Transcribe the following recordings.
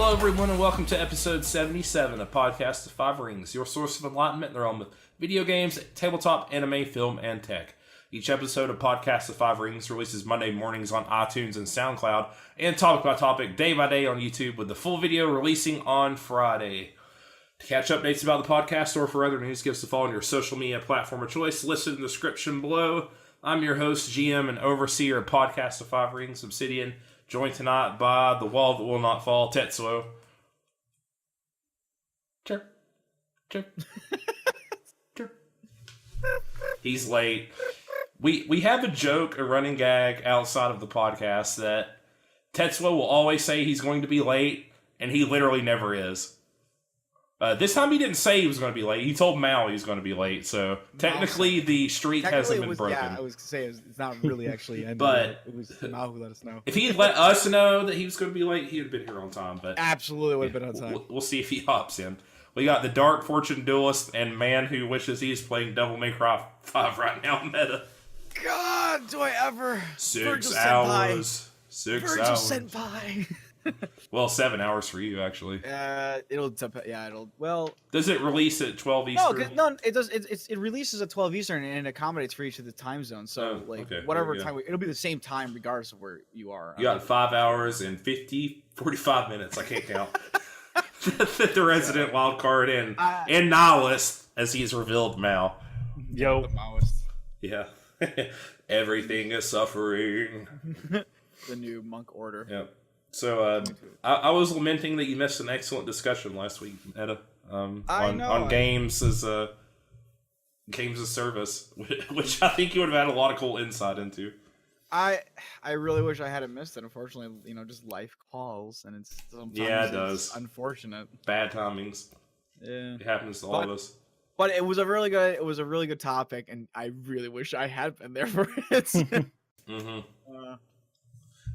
Hello, everyone, and welcome to episode 77 of Podcast of Five Rings, your source of enlightenment in the realm of video games, tabletop, anime, film, and tech. Each episode of Podcast of Five Rings releases Monday mornings on iTunes and SoundCloud, and topic by topic, day by day on YouTube, with the full video releasing on Friday. To catch updates about the podcast or for other news, give us a follow on your social media platform of choice, listed in the description below. I'm your host, GM, and overseer of Podcast of Five Rings, Obsidian, joined tonight by the wall that will not fall, Tetsuo. Chirp. Chirp. Chirp. He's late. We have a joke, a running gag outside of the podcast that Tetsuo will always say he's going to be late, and he literally never is. This time he didn't say he was going to be late. He told Mao he was going to be late, so technically the streak hasn't been broken. Yeah, I was going to say it's not really actually ended. But it was Mao who let us know. If he had let us know that he was going to be late, he would have been here on time. But absolutely would have been on time. We'll see if he hops in. We got the Dark Fortune Duelist and man who wishes he's playing Devil May Cry 5 right now meta. God, do I ever? 6 hours. 6 Virgil hours. Senpai. Well, 7 hours for you, actually. It'll depend. Yeah, it'll. Well, does it release at 12 Eastern? No, it does. It releases at 12 Eastern and it accommodates for each of the time zones. So whatever time it'll be the same time regardless of where you are. You got 5 hours and 45 minutes. I can't count. The resident wild card and nihilist, as he's revealed, Mao. Yo, the Maoist. Yeah. Everything is suffering. The new monk order. Yep. So I was lamenting that you missed an excellent discussion last week, Etta, on games as service, which I think you would have had a lot of cool insight into. I really wish I hadn't missed it. Unfortunately, just life calls, and it's sometimes it does. Unfortunate. Bad timings. Yeah, it happens to all of us. But it was a really good topic, and I really wish I had been there for it. Mm-hmm.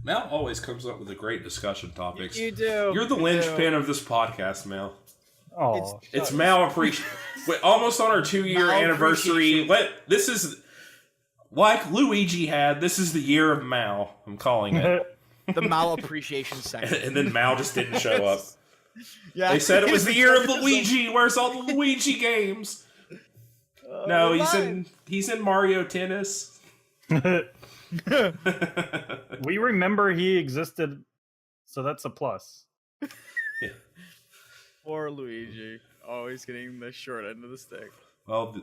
Mel always comes up with the great discussion topics. You do. You're the linchpin of this podcast, Mel. Oh, it's Mel appreciation. Almost on our 2-year anniversary. This is like Luigi had. This is the year of Mao. I'm calling it the Mao appreciation section. And then Mao just didn't show up. Yeah, they said it was the year of Luigi. Where's all the Luigi games? No, he's in Mario Tennis. We remember he existed, so that's a plus. Yeah. Poor Luigi, always getting the short end of the stick. Well,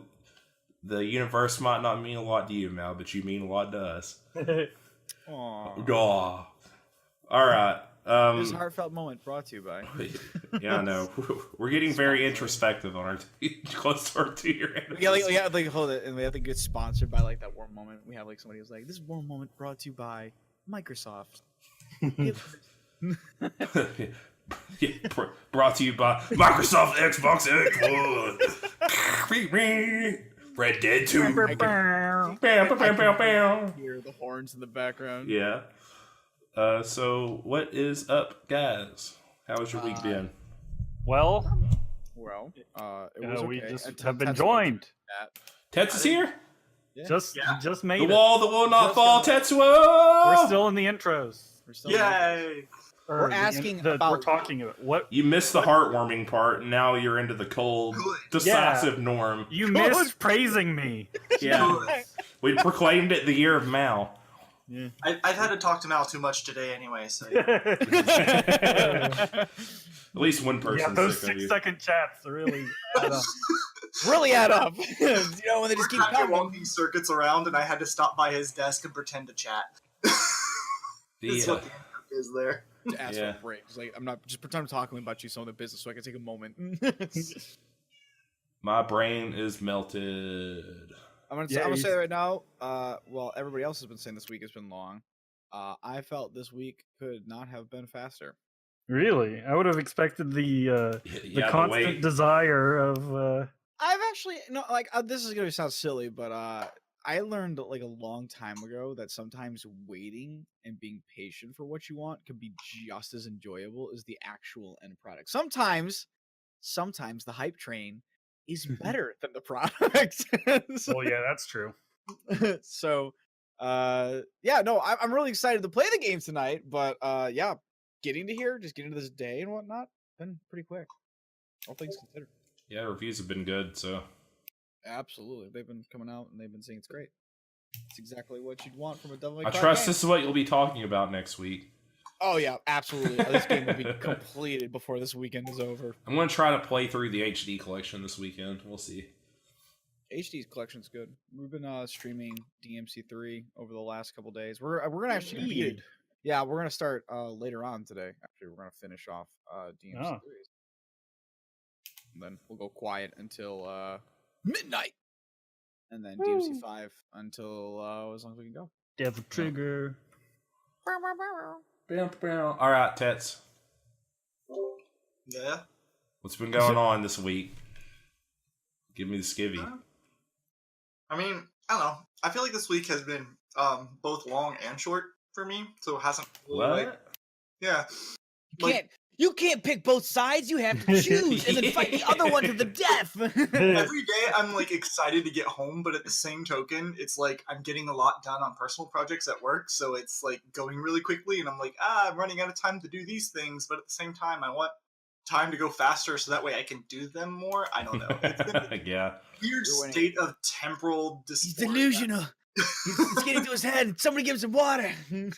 the universe might not mean a lot to you, Mal, but you mean a lot to us. Aww. All right. This heartfelt moment brought to you by. Yeah, I know. We're getting very introspective on our close to our 2-year anniversary. We have to hold it, and we have to get sponsored by like that warm moment. We have like somebody who's like, "This warm moment brought to you by Microsoft." Brought to you by Microsoft Xbox X. Red Dead 2. Hear the horns in the background. Yeah. So what is up, guys? How's your week been? Well, it was okay. We just have been joined. Tets is here? Yeah. Just made the wall that will not fall, Tetsuo! We're still in the intros. Yay! We're asking about... We're talking about what... You missed the heartwarming part, and now you're into the cold, decisive norm. You missed praising me. Yeah. We proclaimed it the year of Mao. Yeah. I've had to talk to Mal too much today anyway, so... At least one person. Yeah, those 6-second chats really add up. Really add up. When they just keep coming. Walking circuits around, and I had to stop by his desk and pretend to chat. That's what the is there. To ask for a break. It's like, I'm not just pretend I'm talking about you, some of the business, so I can take a moment. My brain is melted. I'm gonna say right now. Well, everybody else has been saying this week has been long. I felt this week could not have been faster. Really, I would have expected the constant desire of. I've actually this is gonna sound silly, but I learned like a long time ago that sometimes waiting and being patient for what you want can be just as enjoyable as the actual end product. Sometimes the hype train is better than the product. Well, yeah, that's true. So, I'm really excited to play the game tonight. But getting to here, just getting to this day and whatnot, been pretty quick. All things considered. Yeah, reviews have been good, so. Absolutely. They've been coming out and they've been saying it's great. It's exactly what you'd want from a Devil May Cry I trust game. this is what you'll be talking about next week. Oh, yeah, absolutely. This game will be completed before this weekend is over. I'm going to try to play through the HD collection this weekend. We'll see. HD's collection's good. We've been streaming DMC3 over the last couple days. We're going to actually beat it. Yeah, we're going to start later on today. Actually, we're going to finish off DMC3. Oh. And then we'll go quiet until midnight. And then DMC5 until as long as we can go. Devil Trigger. All right, Tets. Yeah? What's been going on this week? Give me the skivvy. I mean, I don't know. I feel like this week has been both long and short for me, so it hasn't really, what? Yeah. You can't pick both sides. You have to choose and then fight the other one to the death. Every day I'm like excited to get home, but at the same token, it's like I'm getting a lot done on personal projects at work, so it's like going really quickly, and I'm like, I'm running out of time to do these things, but at the same time, I want time to go faster so that way I can do them more. I don't know. It's been a weird state of temporal dysphoria. He's delusional. He's getting to his head. Somebody give him some water. He's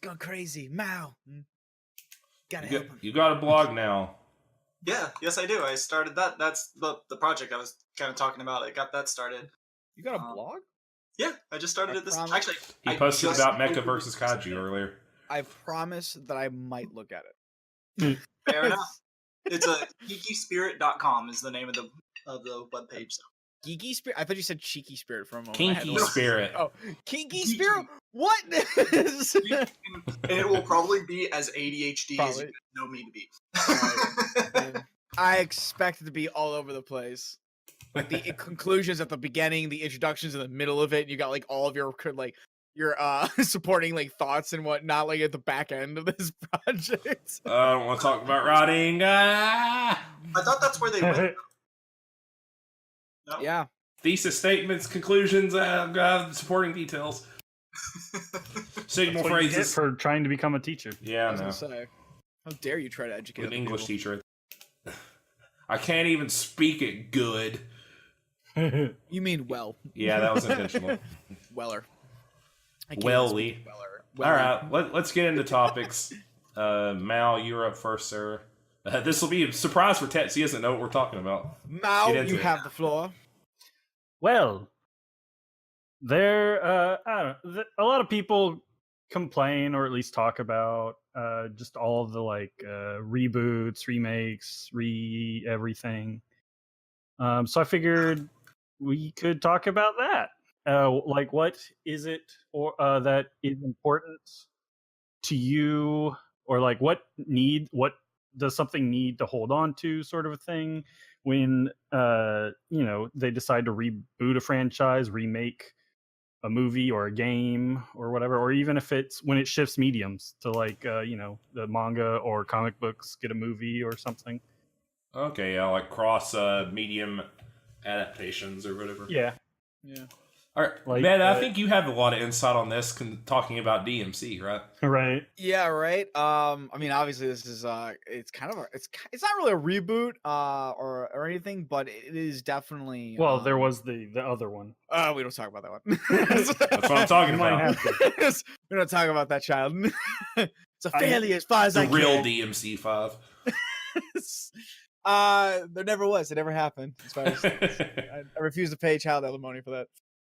going crazy. Mao. Gotta help him. You got a blog now. Yeah, yes I do. I started that. That's the project I was kind of talking about. I got that started. You got a blog? Yeah, I just started it this... Actually, he posted about Mecha versus Kaiju earlier. I promise that I might look at it. Fair enough. It's a geekyspirit.com is the name of the webpage. So. Geeky Spirit? I thought you said Cheeky Spirit for a moment. Kinky Spirit. Oh, Kinky Spirit? What? And it will probably be as ADHD as you know me to be. Right. I expect it to be all over the place. Like the conclusions at the beginning, the introductions in the middle of it, and you got like all of your supporting like thoughts and whatnot, like at the back end of this project. I don't want to talk about writing. I thought that's where they went. No. Yeah. Thesis statements, conclusions, supporting details. Signal phrases for trying to become a teacher. Yeah, I was gonna say, how dare you try to educate an English teacher? I can't even speak it good. You mean well? Yeah, that was intentional. Weller. Welly. All right, let's get into topics. Mal, you're up first, sir. This will be a surprise for Tets. He doesn't know what we're talking about. Mal, you have the floor. Well, I don't know. A lot of people complain, or at least talk about, just all of the reboots, remakes, everything. So I figured we could talk about that. What is it that is important to you, or what does something need to hold on to, sort of a thing, when they decide to reboot a franchise, remake a movie or a game or whatever, or even if it's when it shifts mediums to the manga or comic books get a movie or something. Okay, yeah, like cross medium adaptations or whatever. Yeah. All right, man, I think you have a lot of insight on this, talking about DMC, right? Right. Yeah, right. I mean, obviously, this is it's kind of it's not really a reboot or anything, but it is definitely. Well, there was the other one. We don't talk about that one. That's what I'm talking about. We don't talk about that, child. It's a failure as far as I can. The real DMC 5. There never was. It never happened. As far as I refuse to pay child alimony for that.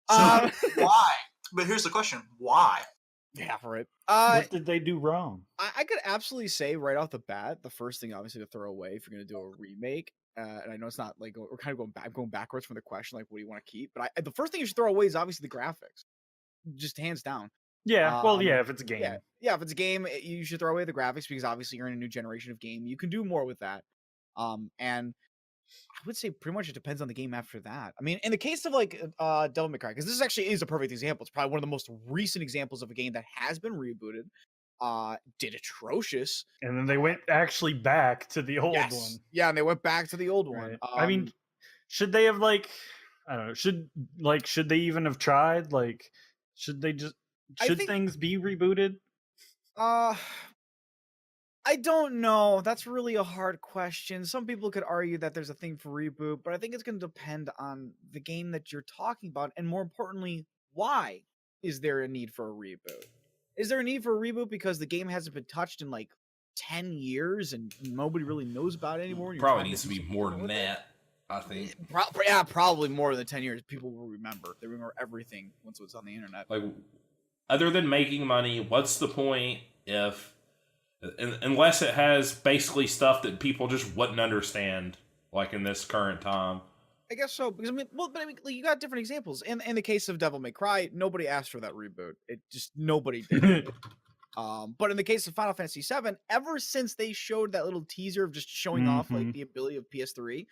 Why? But here's the question: why? Yeah, right. What did they do wrong? I could absolutely say right off the bat, the first thing obviously to throw away if you're going to do a remake, and I know it's not like we're kind of going backwards from the question, like what do you want to keep? But the first thing you should throw away is obviously the graphics, just hands down. Yeah, well, yeah, if it's a game. Yeah, if it's a game, you should throw away the graphics because obviously you're in a new generation of game. You can do more with that. And I would say pretty much it depends on the game after that. I mean, in the case of Devil May Cry, because this actually is a perfect example. It's probably one of the most recent examples of a game that has been rebooted. Did atrocious. And then they went actually back to the old one. Yeah, and they went back to the old one. I mean, should they have I don't know, should they even have tried? Should they just things be rebooted? Uh, I don't know. That's really a hard question. Some people could argue that there's a thing for reboot, but I think it's going to depend on the game that you're talking about, and more importantly, why is there a need for a reboot? Is there a need for a reboot because the game hasn't been touched in like 10 years and nobody really knows about it anymore? And you're Probably trying needs to do be something more different than with it? that, I think. Yeah, probably more than 10 years. People will remember. They remember everything once it's on the internet. Like, other than making money, what's the point if, unless it has basically stuff that people just wouldn't understand, like in this current time? I guess so, because but like, you got different examples. In the case of Devil May Cry, nobody asked for that reboot. It just nobody did. But in the case of Final Fantasy VII, ever since they showed that little teaser of just showing off like the ability of PS3,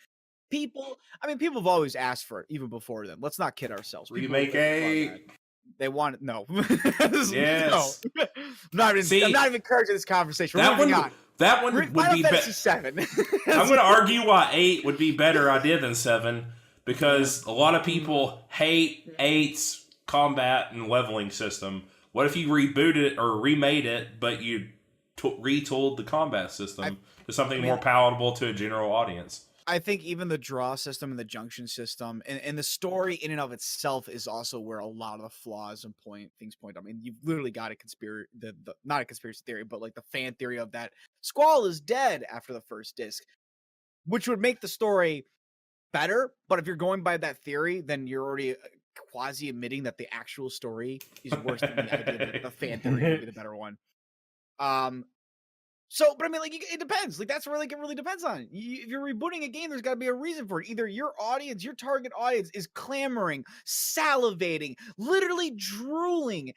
people have always asked for it even before then. Let's not kid ourselves. Remake 8. They want it. No. Yes. No. I'm not even encouraging this conversation. We're moving on. That one would Final be Fantasy VII. I'm going to argue why 8 would be better idea than 7, because a lot of people hate 8's combat and leveling system. What if you rebooted it or remade it, but you retooled the combat system to something more palatable to a general audience? I think even the draw system and the junction system and the story in and of itself is also where a lot of the flaws and things point. I mean, you've literally got a conspiracy, not a conspiracy theory, but like the fan theory of that Squall is dead after the first disc, which would make the story better. But if you're going by that theory, then you're already quasi admitting that the actual story is worse than the idea that the fan theory would be the better one. So, but I mean, like, it depends. Like, that's where like it really depends on it. If you're rebooting a game, there's got to be a reason for it. Either your audience, your target audience, is clamoring, salivating, literally drooling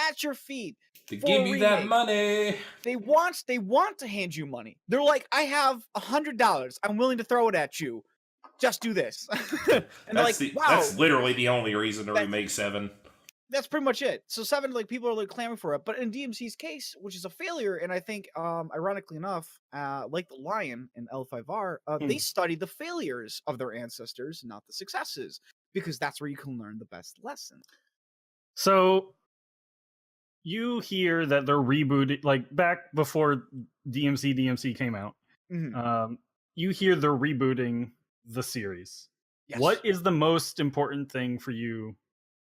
at your feet to give you that money. They want to hand you money. They're like, I have $100. I'm willing to throw it at you. Just do this. And that's wow, that's literally the only reason to remake 7. That's pretty much it. So 7, like, people are like clamoring for it, but in DMC's case, which is a failure, and I think, ironically enough, like the Lion in L5R, they studied the failures of their ancestors, not the successes, because that's where you can learn the best lessons. So you hear that they're rebooting, like back before DMC came out. You hear they're rebooting the series. Yes. What is the most important thing for you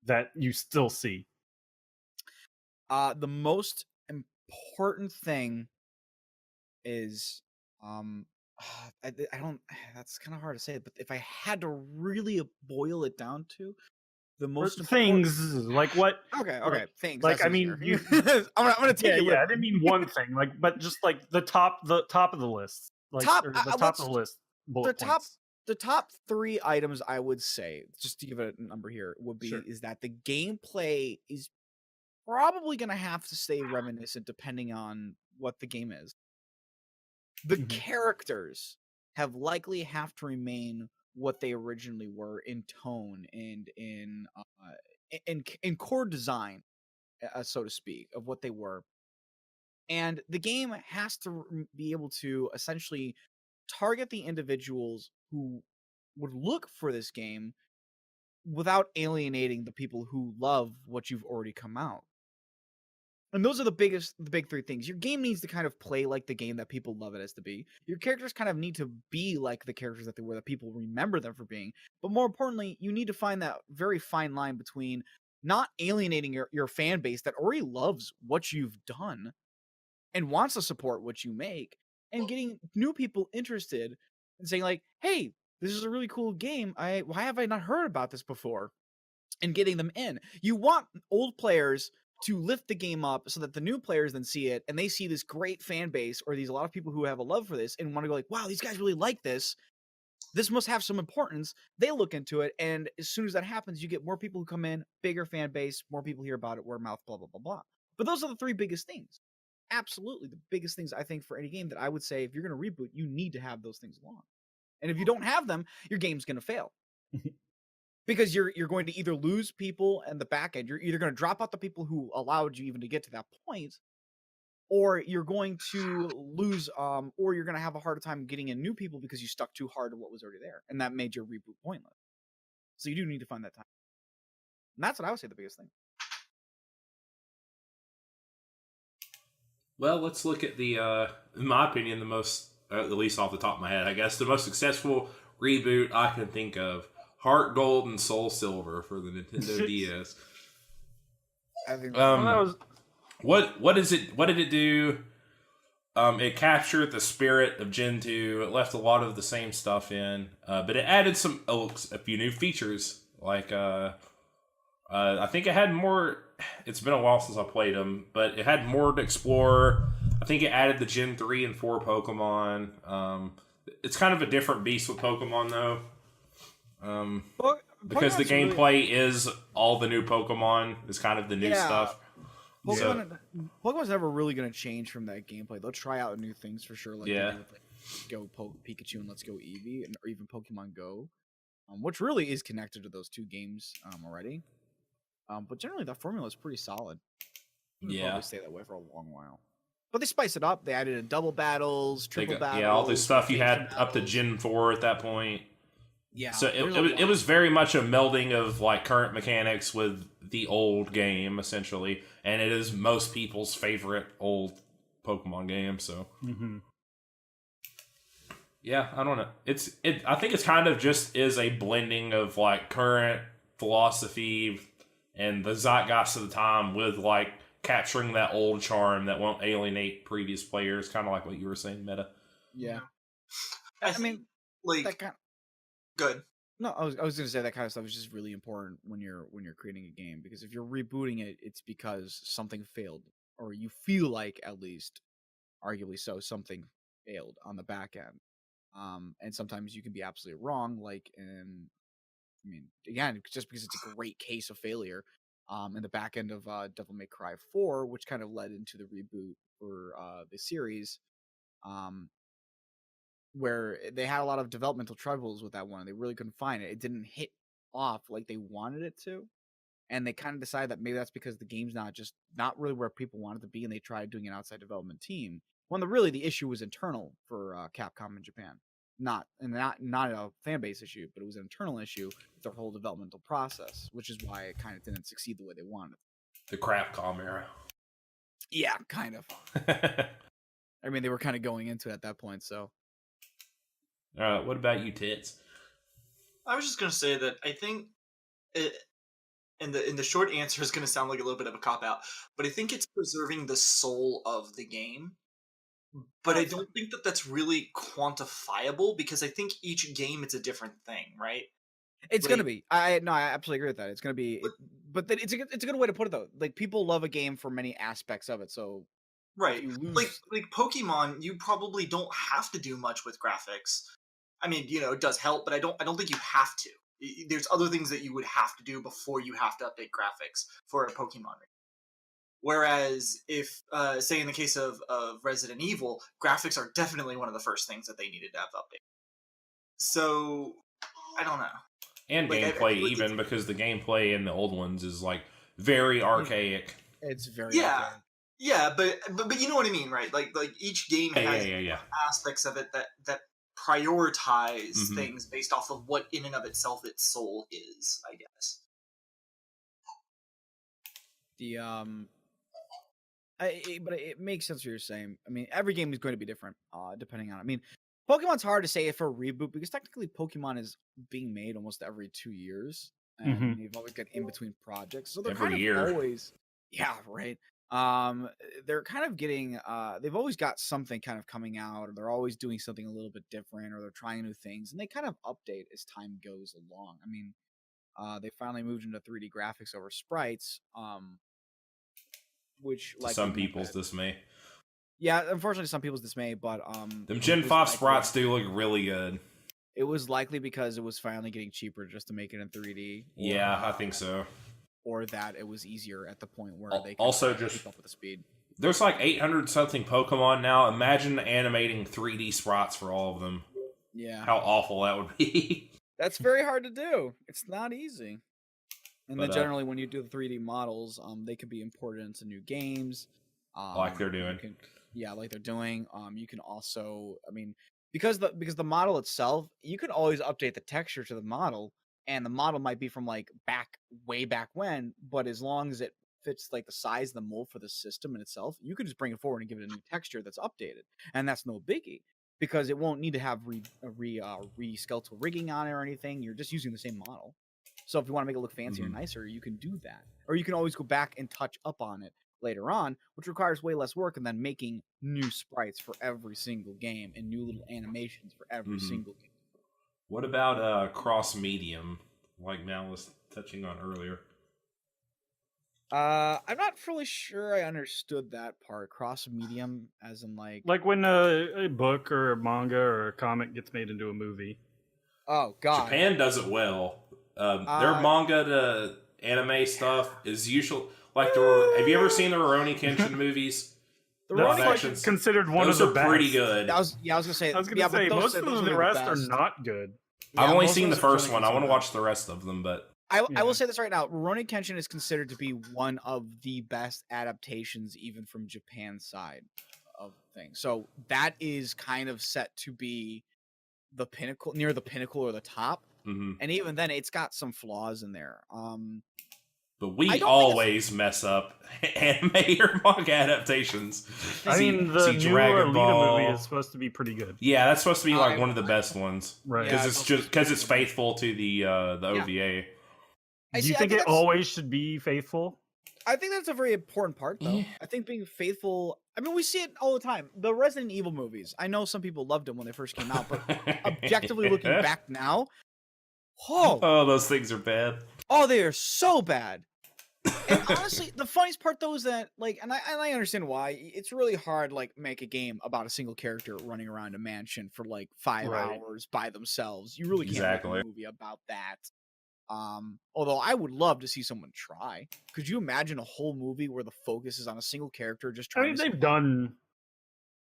that you still see? The most important thing is I don't, that's kind of hard to say, but if I had to really boil it down to the most things like what? Okay, things. Like, I mean, I'm gonna take it. Yeah, I didn't mean one thing, like, but just like the top of the list, like top of the list. The top 3 items I would say, just to give it a number here, would be is that the gameplay is probably going to have to stay reminiscent depending on what the game is. The characters likely have to remain what they originally were in tone and in core design, so to speak, of what they were. And the game has to be able to essentially target the individuals who would look for this game without alienating the people who love what you've already come out. And those are the big 3 things. Your game needs to kind of play like the game that people love it as to be. Your characters kind of need to be like the characters that they were, that people remember them for being. But more importantly, you need to find that very fine line between not alienating your fan base that already loves what you've done and wants to support what you make, and getting new people interested and saying like, hey, this is a really cool game. Why have I not heard about this before? And getting them in. You want old players to lift the game up so that the new players then see it and they see this great fan base, or a lot of people who have a love for this and want to go like, wow, these guys really like this. This must have some importance. They look into it, and as soon as that happens, you get more people who come in, bigger fan base, more people hear about it, word of mouth, blah, blah, blah, blah. But those are the 3 biggest things. Absolutely the biggest things, I think, for any game that I would say, if you're going to reboot, you need to have those things along. And if you don't have them, your game's going to fail. Because you're going to either lose people in the back end, you're either going to drop out the people who allowed you even to get to that point, or you're going to lose, or you're going to have a harder time getting in new people because you stuck too hard to what was already there, and that made your reboot pointless. So you do need to find that time. And that's what I would say the biggest thing. Well, let's look at in my opinion, the most, at least off the top of my head, I guess, the most successful reboot I can think of. Heart Gold and Soul Silver for the Nintendo DS. I think Well, that was What is it? What did it do? It captured the spirit of Gen 2. It left a lot of the same stuff in, but it added a few new features. Like, I think it had more. It's been a while since I played them, but it had more to explore. I think it added the Gen 3 and 4 Pokemon. It's kind of a different beast with Pokemon, though. Because the gameplay is all the new Pokemon. Is kind of the new stuff. Pokemon's never really going to change from that gameplay. They'll try out new things for sure. Like, they do with, like, Go Pikachu and Let's Go Eevee, or even Pokemon Go, which really is connected to those two games already. But generally, that formula is pretty solid. It'll probably stay that way for a long while. But they spice it up. They added in double battles, triple battles. Yeah, all this stuff you had up to Gen 4 at that point. Yeah. So it was very much a melding of like current mechanics with the old game, essentially. And it is most people's favorite old Pokemon game, so. Mm-hmm. Yeah, I don't know. I think it's kind of just is a blending of like current philosophy and the zeitgeist of the time with like capturing that old charm that won't alienate previous players, kind of like what you were saying, Meta. Yeah. I mean, like, that kind. Good. No, I was going to say that kind of stuff is just really important when you're creating a game, because if you're rebooting it, it's because something failed, or you feel like, at least, arguably so, something failed on the back end. And sometimes you can be absolutely wrong, like in, I mean, again, just because it's a great case of failure, in the back end of Devil May Cry 4, which kind of led into the reboot for the series, where they had a lot of developmental troubles with that one. They really couldn't find it. It didn't hit off like they wanted it to. And they kind of decided that maybe that's because the game's not really where people wanted to be, and they tried doing an outside development team. When the issue was internal for Capcom in Japan. Not a fan base issue, but it was an internal issue with their whole developmental process, which is why it kind of didn't succeed the way they wanted. The Capcom era. Yeah, kind of. I mean, they were kind of going into it at that point, so. What about you, Tits? I was just gonna say that I think and the short answer is gonna sound like a little bit of a cop out, but I think it's preserving the soul of the game. But I don't think that that's really quantifiable, because I think each game it's a different thing, right? It's gonna be. I absolutely agree with that. It's gonna be, but it's a good way to put it though. Like, people love a game for many aspects of it, so. Right. Like Pokemon, you probably don't have to do much with graphics. I mean, it does help, but I don't think you have to. There's other things that you would have to do before you have to update graphics for a Pokemon. Whereas if, say in the case of Resident Evil, graphics are definitely one of the first things that they needed to have updated. So, I don't know. And gameplay, because the gameplay in the old ones is like very archaic. It's very archaic. Yeah, but you know what I mean, right? Like each game has aspects of it that prioritize things based off of what in and of itself its soul is, I guess. But it makes sense what you're saying. I mean, every game is going to be different, depending on. I mean, Pokemon's hard to say for a reboot, because technically Pokemon is being made almost every 2 years, and you've always got in between projects, so they're every kind year. of always, yeah, right. They're kind of getting, they've always got something kind of coming out, or they're always doing something a little bit different, or they're trying new things, and they kind of update as time goes along. I mean, they finally moved into 3D graphics over sprites, which, like, some people's dismay. Yeah, unfortunately, some people's dismay, but them Gen 5 sprites do look really good. It was likely because it was finally getting cheaper just to make it in 3D. Yeah, I think so. Or that it was easier at the point where they could also just keep up with the speed. There's like 800 something Pokemon now. Imagine animating 3D sprites for all of them. Yeah. How awful that would be. That's very hard to do. It's not easy. And then generally when you do the 3D models, they could be imported into new games. Like they're doing. Like they're doing. You can also, I mean, because the model itself, you can always update the texture to the model, and the model might be from like way back when, but as long as it fits like the size and the mold for the system in itself, you could just bring it forward and give it a new texture that's updated, and that's no biggie because it won't need to have re-skeletal rigging on it or anything. You're just using the same model. So if you want to make it look fancier and nicer, you can do that, or you can always go back and touch up on it later on, which requires way less work and then making new sprites for every single game and new little animations for every single game. What about cross medium, like Mal was touching on earlier? I'm not fully sure I understood that part. Cross medium, as in like when a book or a manga or a comic gets made into a movie. Oh god, Japan does it well. Their manga to anime stuff is usual. Like have you ever seen the Rurouni Kenshin movies? the That's Rurouni considered one Those of the are pretty best. good. I was gonna say. I was gonna yeah, say but most of the rest are not good. I've only most seen the of those are first one. I want to considered watch the rest of them, but I will say this right now. Rurouni Kenshin is considered to be one of the best adaptations, even from Japan's side of things. So that is kind of set to be the pinnacle, near the pinnacle or the top. And even then, it's got some flaws in there. But we always mess up anime or manga adaptations. I mean, the new Dragon Alita Ball movie is supposed to be pretty good. Yeah, that's supposed to be like one of the best ones, right? Because it's faithful to the OVA. Do you think it always should be faithful? I think that's a very important part, though. I think being faithful. I mean, we see it all the time. The Resident Evil movies. I know some people loved them when they first came out, but objectively looking back now, oh, those things are bad. Oh, they are so bad. And honestly, the funniest part though is that, like, and I understand why. It's really hard, like, make a game about a single character running around a mansion for like 5 hours by themselves. You really can't make a movie about that. Although I would love to see someone try. Could you imagine a whole movie where the focus is on a single character just trying? I mean,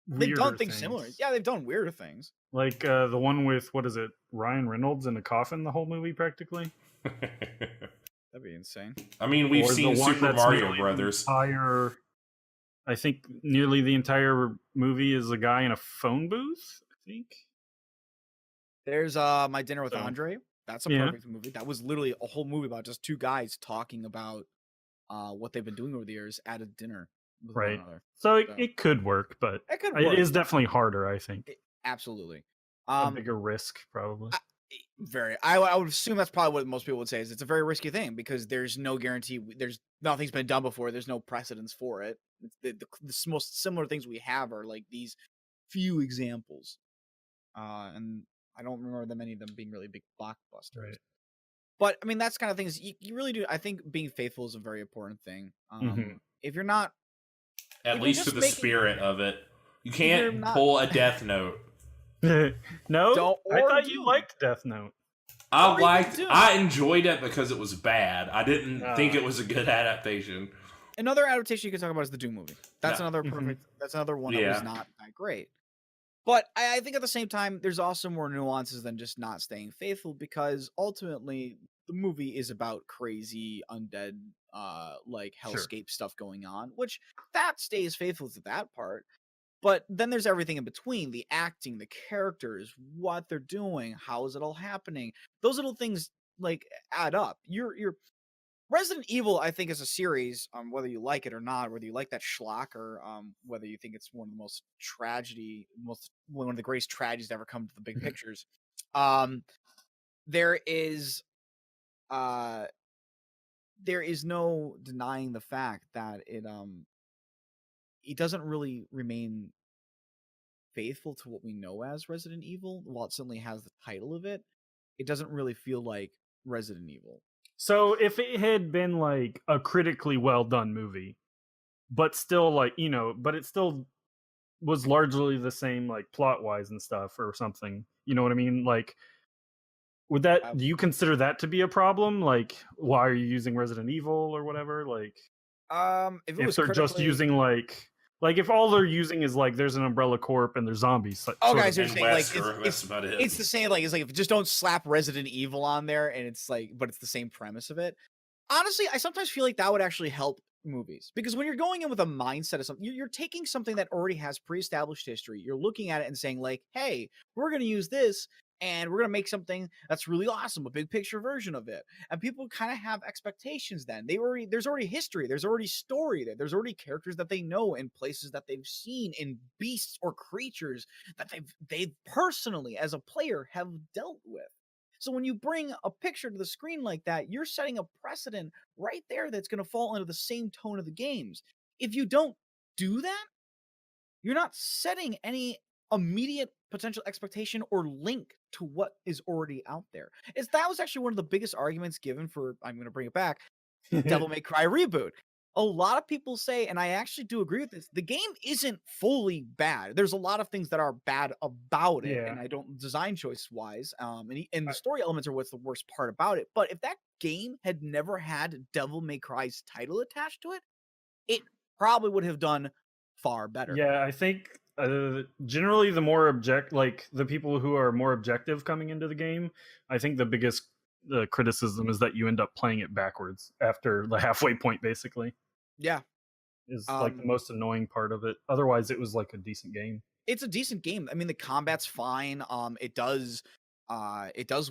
they've done things similar. Yeah, they've done weirder things. Like the one with Ryan Reynolds in a coffin the whole movie practically. That'd be insane. I mean, we've seen Super Mario Brothers. I think nearly the entire movie is a guy in a phone booth. I think there's My Dinner with Andre. That's a perfect movie. That was literally a whole movie about just two guys talking about what they've been doing over the years at a dinner with one another. So it could work, but it is definitely harder, I think. Absolutely. A bigger risk, probably. I would assume that's probably what most people would say is it's a very risky thing because there's no guarantee. There's nothing's been done before. There's no precedence for it. The most similar things we have are like these few examples. And I don't remember many of them being really big blockbusters. Right. But I mean, that's kind of things you really do. I think being faithful is a very important thing. If you're not, at least to the spirit of it, you can't pull a Death Note. No, I thought you liked Death Note. I enjoyed it because it was bad. I didn't think it was a good adaptation. Another adaptation you can talk about is the Doom movie. That's another perfect. That's another one that was not that great. But I think at the same time, there's also more nuances than just not staying faithful because ultimately the movie is about crazy undead, like hellscape stuff going on, which that stays faithful to that part. But then there's everything in between, the acting, the characters, what they're doing, how is it all happening? Those little things like add up. Your Resident Evil, I think, is a series, whether you like it or not, whether you like that schlock or whether you think it's one of the one of the greatest tragedies to ever come to the big pictures. There is no denying the fact that it doesn't really remain faithful to what we know as Resident Evil. While it certainly has the title of it, it doesn't really feel like Resident Evil. So if it had been like a critically well done movie, but still like, but it still was largely the same, like plot wise and stuff or something, you know what I mean? Like, do you consider that to be a problem? Like, why are you using Resident Evil or whatever? Like, if they're just using like if all they're using is like there's an Umbrella Corp and there's zombies. Guys, you're saying like that's about it. It's the same. Like it's like just don't slap Resident Evil on there, and it's like, but it's the same premise of it. Honestly, I sometimes feel like that would actually help movies, because when you're going in with a mindset of something, you're taking something that already has pre-established history. You're looking at it and saying like, hey, we're going to use this and we're going to make something that's really awesome, a big picture version of it. And people kind of have expectations then. There's already history, there's already story there. There's already characters that they know in places that they've seen, in beasts or creatures that they've personally as a player have dealt with. So when you bring a picture to the screen like that, you're setting a precedent right there that's going to fall into the same tone of the games. If you don't do that, you're not setting any immediate potential expectation or link to what is already out there. That was actually one of the biggest arguments given for, I'm going to bring it back, Devil May Cry Reboot. A lot of people say, and I actually do agree with this, the game isn't fully bad. There's a lot of things that are bad about it, and I don't, design choice wise, and the story elements are what's the worst part about it. But if that game had never had Devil May Cry's title attached to it, it probably would have done far better. Yeah, I think generally the people who are more objective coming into the game, I think the biggest criticism is that you end up playing it backwards after the halfway point, basically. Yeah. Is like the most annoying part of it. Otherwise, it was like a decent game. It's a decent game. I mean, the combat's fine. It does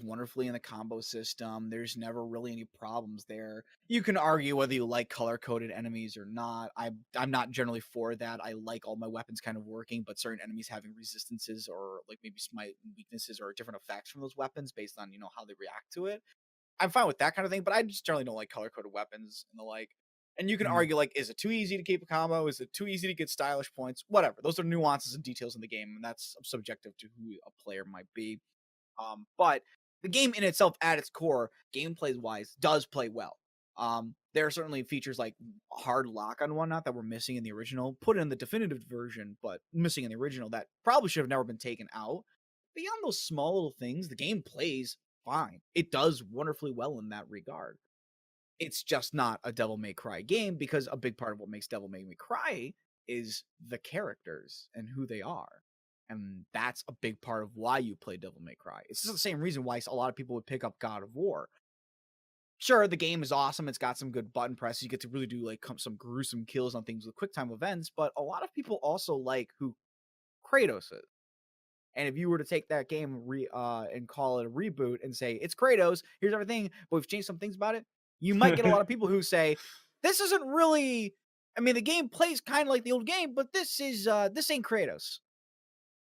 wonderfully in the combo system. There's never really any problems there. You can argue whether you like color-coded enemies or not. I'm not generally for that. I like all my weapons kind of working, but certain enemies having resistances or like maybe smite weaknesses or different effects from those weapons based on, how they react to it. I'm fine with that kind of thing, but I just generally don't like color-coded weapons and the like. And you can argue, like, is it too easy to keep a combo? Is it too easy to get stylish points? Whatever. Those are nuances and details in the game, and that's subjective to who a player might be. But the game in itself, at its core, gameplay-wise, does play well. There are certainly features like hard lock and whatnot that were missing in the original, put in the definitive version, but missing in the original that probably should have never been taken out. Beyond those small little things, the game plays fine. It does wonderfully well in that regard. It's just not a Devil May Cry game, because a big part of what makes Devil May Cry is the characters and who they are. And that's a big part of why you play Devil May Cry. It's just the same reason why a lot of people would pick up God of War. Sure, the game is awesome. It's got some good button presses. You get to really do like some gruesome kills on things with quick time events, but a lot of people also like who Kratos is. And if you were to take that game and call it a reboot and say, it's Kratos, here's everything, but we've changed some things about it, you might get a lot of people who say, this isn't really, I mean, the game plays kind of like the old game, but this ain't Kratos.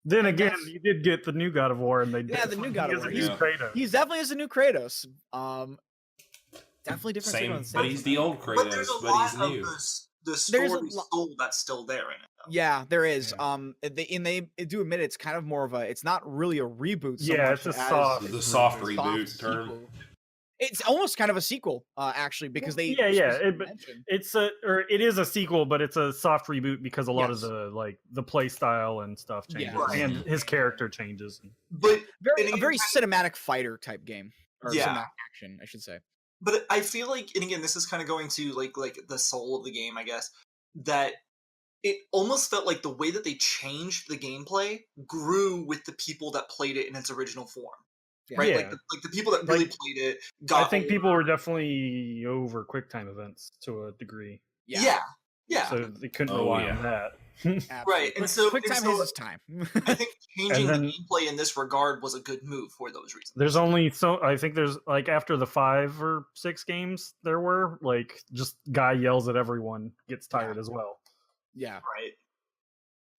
Then again, you did get the new God of War, and the new God of War. He's Kratos. He's definitely is a new Kratos. Definitely different. Same, but he's the old Kratos, but he's new. The story soul that's still there in it. Though. Yeah, there is. Yeah. They do admit it's kind of more of it's not really a reboot. So yeah, it's a soft reboot term. Sequel. It's almost kind of a sequel, actually, because they it is a sequel, but it's a soft reboot because a lot of the play style and stuff changes, and his character changes. But a very cinematic fighter type game, or cinematic action, I should say. But I feel like, and again, this is kind of going to like the soul of the game, I guess, that it almost felt like the way that they changed the gameplay grew with the people that played it in its original form. Yeah. Right, like the people that really played it. I think people were definitely over QuickTime events to a degree. Yeah. So they couldn't rely on that. Right, and so QuickTime has its time. I think changing the gameplay in this regard was a good move for those reasons. There's only I think there's like after the 5 or 6 games there were like just guy yells at everyone, gets tired as well. Yeah. Right.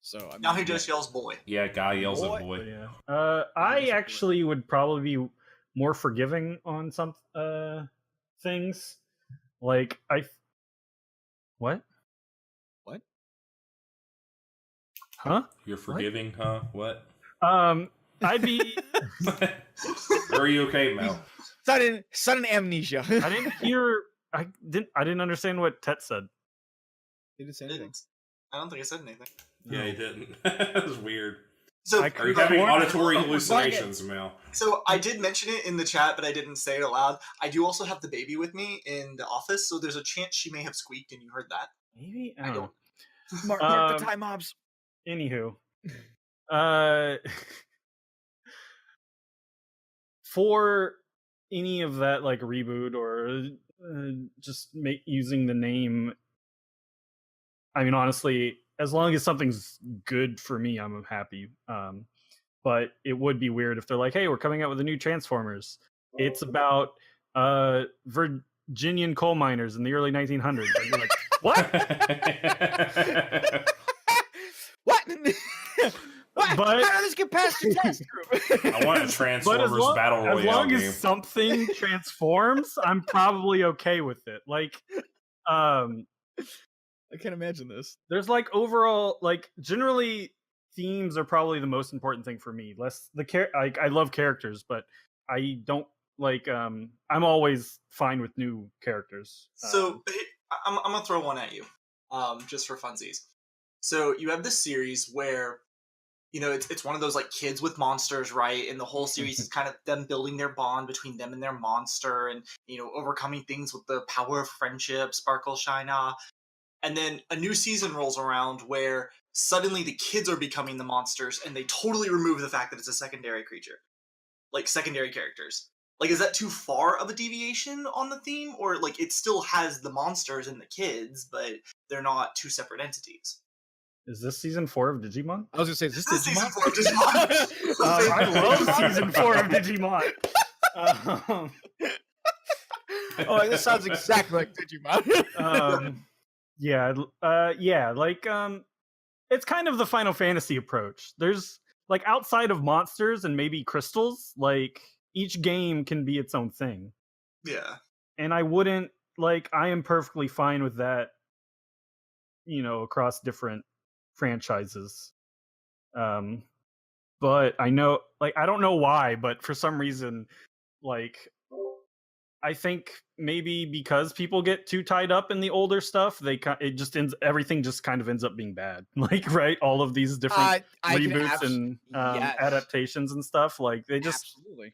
So I mean, now he just yells boy. Yeah, guy yells at boy. Yeah. I actually would probably be more forgiving on some things. Like What? Huh? You're forgiving, huh? What? I'd be. Are you okay, Mel? Sudden amnesia. I didn't hear. I didn't understand what Tet said. He didn't say anything. I don't think I said anything. Yeah, he didn't. That was weird. So, are you having auditory hallucinations, Mel? So I did mention it in the chat, but I didn't say it aloud. I do also have the baby with me in the office, so there's a chance she may have squeaked, and you heard that. Maybe I don't. Mark the time mobs. Anywho, for any of that like reboot or just using the name I mean, honestly, as long as something's good for me, I'm happy. But it would be weird if they're like, "Hey, we're coming out with a new Transformers. It's about Virginian coal miners in the early 1900s." And you're like, "What?" What? What? But- How did this get past your test group? I want a But Transformers Battle Royale as long game. as something transforms, I'm probably okay with it. Like, I can't imagine this. there's like overall, like, generally themes are probably the most important thing for me. Less the I love characters, but I don't like. I'm always fine with new characters. So I'm gonna throw one at you, just for funsies. So you have this series where, you know, it's one of those like kids with monsters, right? And the whole series is kind of them building their bond between them and their monster, and you know, overcoming things with the power of friendship, sparkle, shine, ah. And then a new season rolls around where suddenly the kids are becoming the monsters, and they totally remove the fact that it's a secondary creature, like secondary characters. Like, is that too far of a deviation on the theme, or like it still has the monsters and the kids, but they're not two separate entities? Is this season 4 of Digimon? I was gonna say, is this This is Digimon? season 4 of Digimon. I love season 4 of Digimon. Oh, this sounds exactly like Digimon. Yeah, like it's kind of the Final Fantasy approach. There's like, outside of monsters and maybe crystals, like each game can be its own thing. Yeah. And I wouldn't like I am perfectly fine with that, you know, across different franchises. But I know, like, I don't know why, but for some reason, like, I think maybe because people get too tied up in the older stuff, everything just kind of ends up being bad. Like, right, all of these different I can reboots and yes. adaptations and stuff, like they just Absolutely.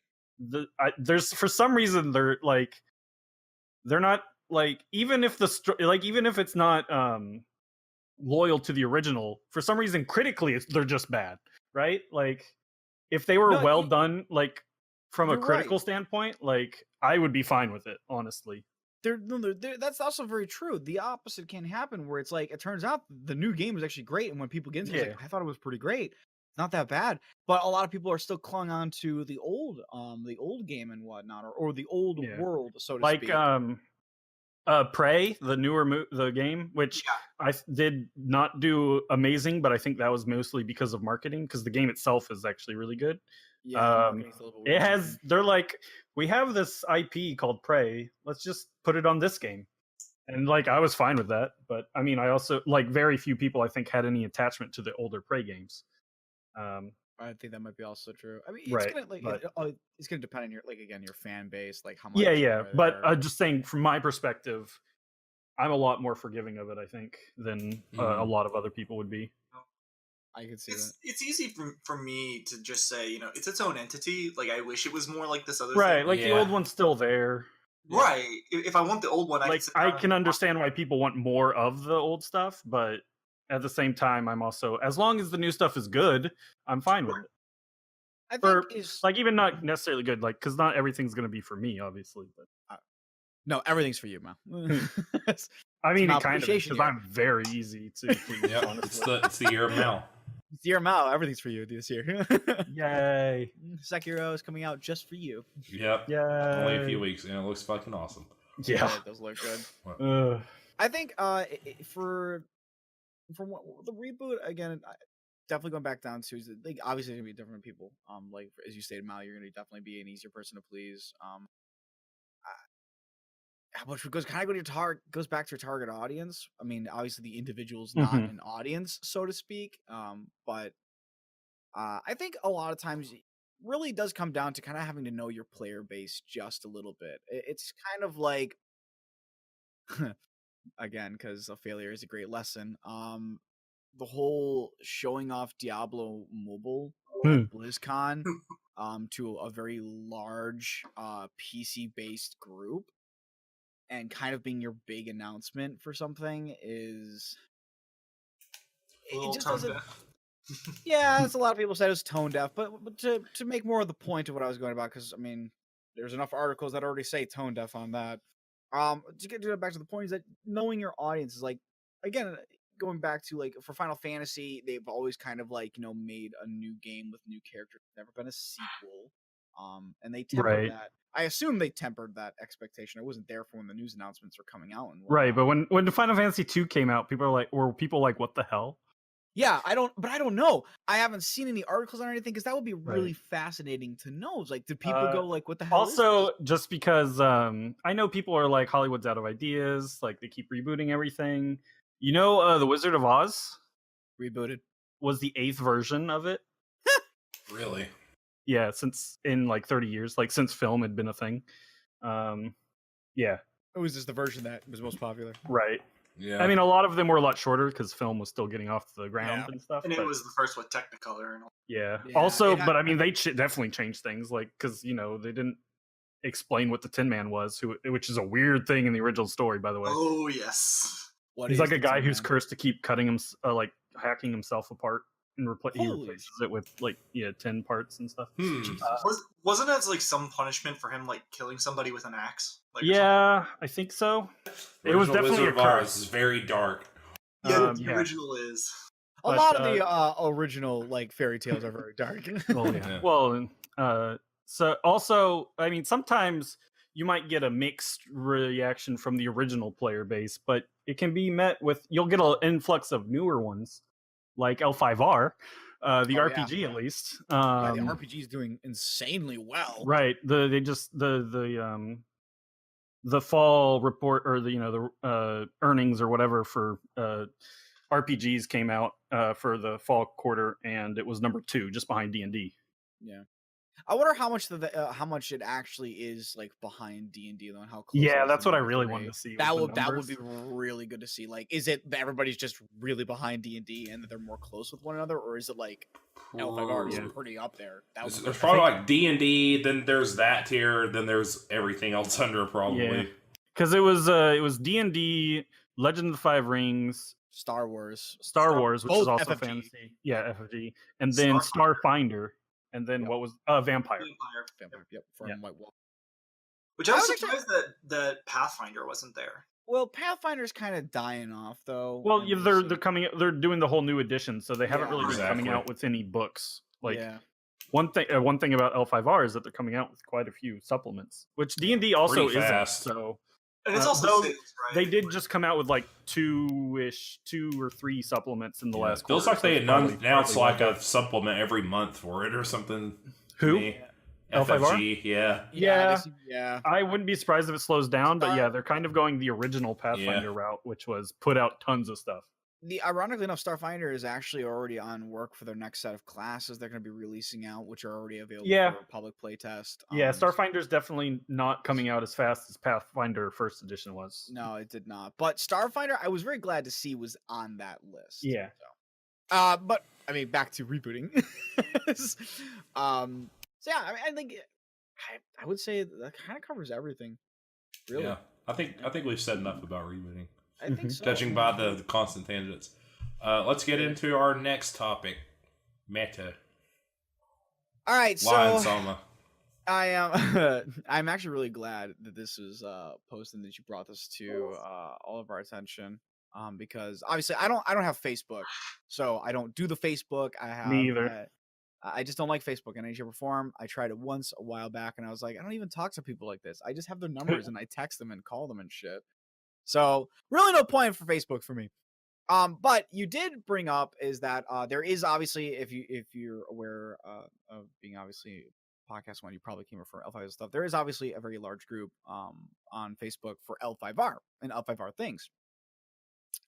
there's for some reason they're not like, even if it's not loyal to the original, for some reason critically they're just bad, right? Like, if they were No, well done, like from a you're critical right. standpoint, like I would be fine with it, honestly. That's also very true. The opposite can happen, where it's like, it turns out the new game is actually great, and when people get into it, it's like, I thought it was pretty great. It's not that bad, but a lot of people are still clung on to the old game and whatnot, or the old world, so to Like speak. Prey, the newer the game, which I did not do amazing, but I think that was mostly because of marketing, because the game itself is actually really good. They're like, we have this IP called Prey, let's just put it on this game. And like, I was fine with that, but I mean, I also, like, very few people I think had any attachment to the older Prey games. I think that might be also true. I mean, it's Right, gonna, like, but- it's gonna depend on your, like, again, your fan base, like how much. But just saying, from my perspective, I'm a lot more forgiving of it, I think, than a lot of other people would be. I could see that. It's easy for me to just say, you know, it's its own entity. Like, I wish it was more like this other Right, thing. like the old one's still there. Right. If I want the old one, I can understand why people want more of the old stuff, but at the same time, I'm also, as long as the new stuff is good, I'm fine with it. I think is like, even not necessarily good, like, because not everything's going to be for me, obviously. But no, everything's for you, Mal. I mean, Mal it kind of, appreciation because year. I'm very easy to please. Yep, honestly. it's the year of Mal. It's the year of Mal. Everything's for you this year. Yay! Sekiro is coming out just for you. Yep. Yay! Only a few weeks, and it looks fucking awesome. Yeah, it does look good. I think for the reboot, again, definitely going back down to, like, obviously it's gonna be different people. Like, as you stated, Mal, you're gonna definitely be an easier person to please. Which goes back to your target audience. I mean, obviously the individual's not an audience, so to speak. But I think a lot of times it really does come down to kind of having to know your player base just a little bit. It's kind of like, again, because a failure is a great lesson. The whole showing off Diablo Mobile at BlizzCon to a very large PC based group, and kind of being your big announcement for something is, it just doesn't. Yeah, as a lot of people said, it was tone deaf, but to make more of the point of what I was going about, because I mean, there's enough articles that already say tone deaf on that. To get back to the point, is that knowing your audience is, like, again, going back to like for Final Fantasy, they've always kind of like made a new game with new characters. Never been a sequel. And they tempered that. I assume they tempered that expectation. I wasn't there for when the news announcements were coming out and whatnot. Right, but when the Final Fantasy 2 came out, people were like, what the hell? Yeah, I don't know. I haven't seen any articles on anything because that would be really fascinating to know. It's like, did people go like, what the hell? Also, just because I know people are like, Hollywood's out of ideas, like they keep rebooting everything. The Wizard of Oz Rebooted was the 8th version of it. Really? Yeah, since in like 30 years, like since film had been a thing. Yeah. It was just the version that was most popular. Right. Yeah. I mean, a lot of them were a lot shorter because film was still getting off the ground and stuff. And it was the first with Technicolor and all. Yeah. Yeah, Also, but I mean, they definitely changed things, like because they didn't explain what the Tin Man was, which is a weird thing in the original story, by the way. Oh yes. He's like a guy who's cursed to keep cutting him, like hacking himself apart, and he replaces it with like 10 parts and stuff. Wasn't that like some punishment for him like killing somebody with an axe? Like, yeah, I think so. It was definitely Wizard a of Oz curse. is very dark. Yeah, the original is. A lot of the original like fairy tales are very dark. Oh yeah. Well, so also, I mean, sometimes you might get a mixed reaction from the original player base, but it can be met with you'll get an influx of newer ones, like L5R, the RPG at least. The RPG is doing insanely well. Right. The fall report or the earnings or whatever for RPGs came out for the fall quarter, and it was number 2, just behind D&D. Yeah. I wonder how much it actually is like behind D&D though, and how close. Yeah, that's what I really wanted to see. That would be really good to see. Like, is it that everybody's just really behind D&D and that they're more close with one another, or is it like L5R is pretty up there? There's probably like D&D, then there's that tier, then there's everything else under probably. Because it was D&D, Legend of the Five Rings, Star Wars, which is also FFG. fantasy. Yeah, FFG, and then Starfinder. And then what was Vampire? Yep, from White Wolf. Which I was surprised that Pathfinder wasn't there. Well, Pathfinder's kind of dying off though. Well, they're doing the whole new edition, so they haven't really been coming out with any books. Like one thing about L5R is that they're coming out with quite a few supplements, which D&D also isn't. So and it's also sales, right? They did just come out with like 2 or 3 supplements in the last quarter. Feels like they announced like a supplement every month for it or something. Who? FFG, yeah. I wouldn't be surprised if it slows down, but they're kind of going the original Pathfinder route, which was put out tons of stuff. Ironically enough, Starfinder is actually already on work for their next set of classes they're going to be releasing out, which are already available for public playtest. Starfinder's definitely not coming out as fast as Pathfinder First Edition was. No, it did not. But Starfinder, I was very glad to see was on that list. Yeah. So. But I mean, back to rebooting. So yeah, I think I would say that kind of covers everything. Really. Yeah, I think we've said enough about rebooting. I think so. Judging by the constant tangents. Let's get into our next topic. Meta. All right, Lion so Sama. I am I'm actually really glad that this was posted and that you brought this to all of our attention. Because obviously I don't have Facebook, so I don't do the Facebook. I have Me either. I just don't like Facebook in any shape or form. I tried it once a while back, and I was like, I don't even talk to people like this. I just have their numbers and I text them and call them and shit. So really no point for Facebook for me. But you did bring up is that there is obviously, if you're aware of being obviously podcast one, you probably came from L5R stuff. There is obviously a very large group on Facebook for L5R and L5R things.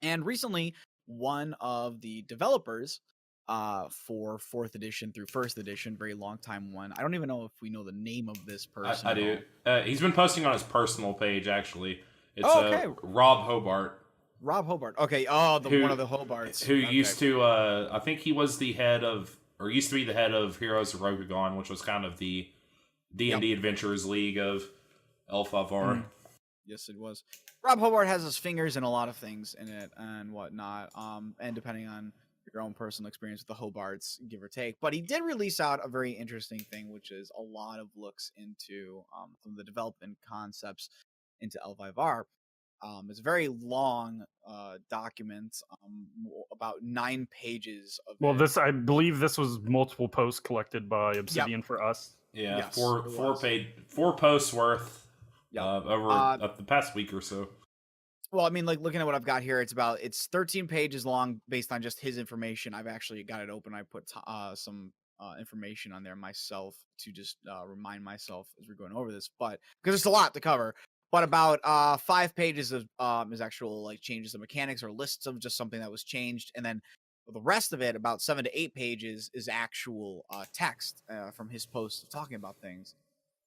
And recently, one of the developers for 4th edition through 1st edition, very long time one. I don't even know if we know the name of this person. I do. He's been posting on his personal page actually. It's Rob Hobart. Rob Hobart. Okay. Oh, one of the Hobarts. Who used to, I think he was the head of, or used to be the head of Heroes of Rokugan, which was kind of the D&D Adventurers League of L5R. Yes, it was. Rob Hobart has his fingers in a lot of things in it and whatnot. And depending on your own personal experience with the Hobarts, give or take. But he did release out a very interesting thing, which is a lot of looks into some of the development concepts into L5R. It's a very long document, about 9 pages of Well, it. I believe this was multiple posts collected by Obsidian for us. Yeah, Yes, four it four was. paid 4 posts worth Yep. over the past week or so. Well, I mean, like looking at what I've got here, it's 13 pages long based on just his information. I've actually got it open. I put some information on there myself to just remind myself as we're going over this, but because it's a lot to cover. But about 5 pages of is actual like changes of mechanics or lists of just something that was changed, and then the rest of it, about 7 to 8 pages, is actual text from his posts talking about things.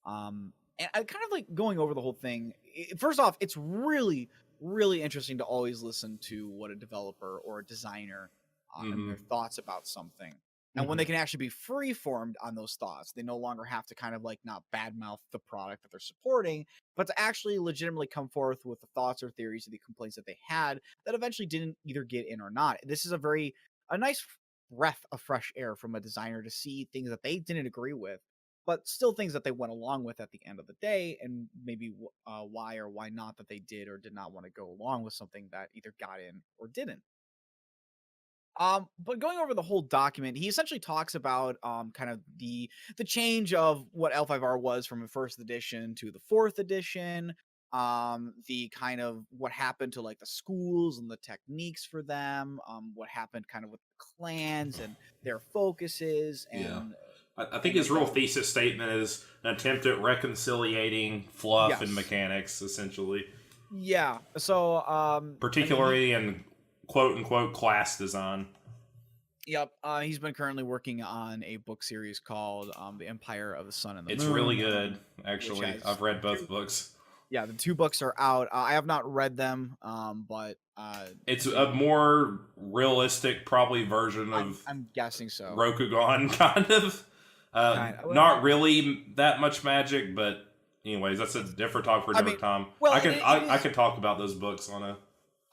And I kind of like going over the whole thing. First off, it's really, really interesting to always listen to what a developer or a designer and their thoughts about something. And when they can actually be free formed on those thoughts, they no longer have to kind of like not badmouth the product that they're supporting, but to actually legitimately come forth with the thoughts or theories or the complaints that they had that eventually didn't either get in or not. This is a nice breath of fresh air from a designer to see things that they didn't agree with, but still things that they went along with at the end of the day, and maybe why or why not that they did or did not want to go along with something that either got in or didn't. But going over the whole document, he essentially talks about kind of the change of what L5R was from the first edition to the fourth edition, the kind of what happened to like the schools and the techniques for them, what happened kind of with the clans and their focuses, and I think his real thesis statement is an attempt at reconciliating fluff and mechanics, essentially. Yeah. So, particularly in quote unquote class design. Yep. He's been currently working on a book series called The Empire of the Sun and the Moon. It's really good, actually. I've read both books. Yeah, the 2 books are out. I have not read them, but it's a more realistic, probably version of I'm guessing so. Rokugan, kind of. Not really that much magic, but anyways, that's a different talk for a different time. Well, I can talk about those books on a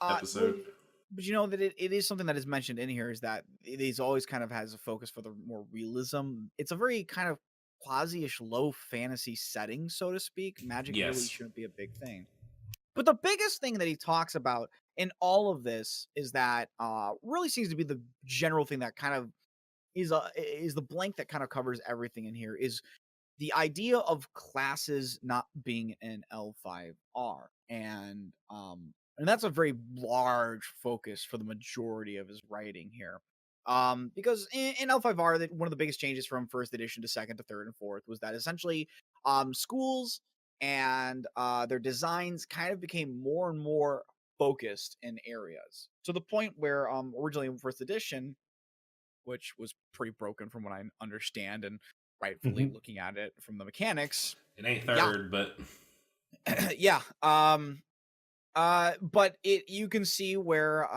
episode. But you know that it is something that is mentioned in here, is that it is always kind of has a focus for the more realism. It's a very kind of quasi-ish low fantasy setting, so to speak. Magic really shouldn't be a big thing. But the biggest thing that he talks about in all of this is that really seems to be the general thing that kind of is the blank that kind of covers everything in here, is the idea of classes not being an L5R. And that's a very large focus for the majority of his writing here. Because in L5R, one of the biggest changes from first edition to second to third and fourth was that essentially schools and their designs kind of became more and more focused in areas, to the point where originally in first edition, which was pretty broken from what I understand, and rightfully looking at it from the mechanics, it ain't third, but yeah. But you can see where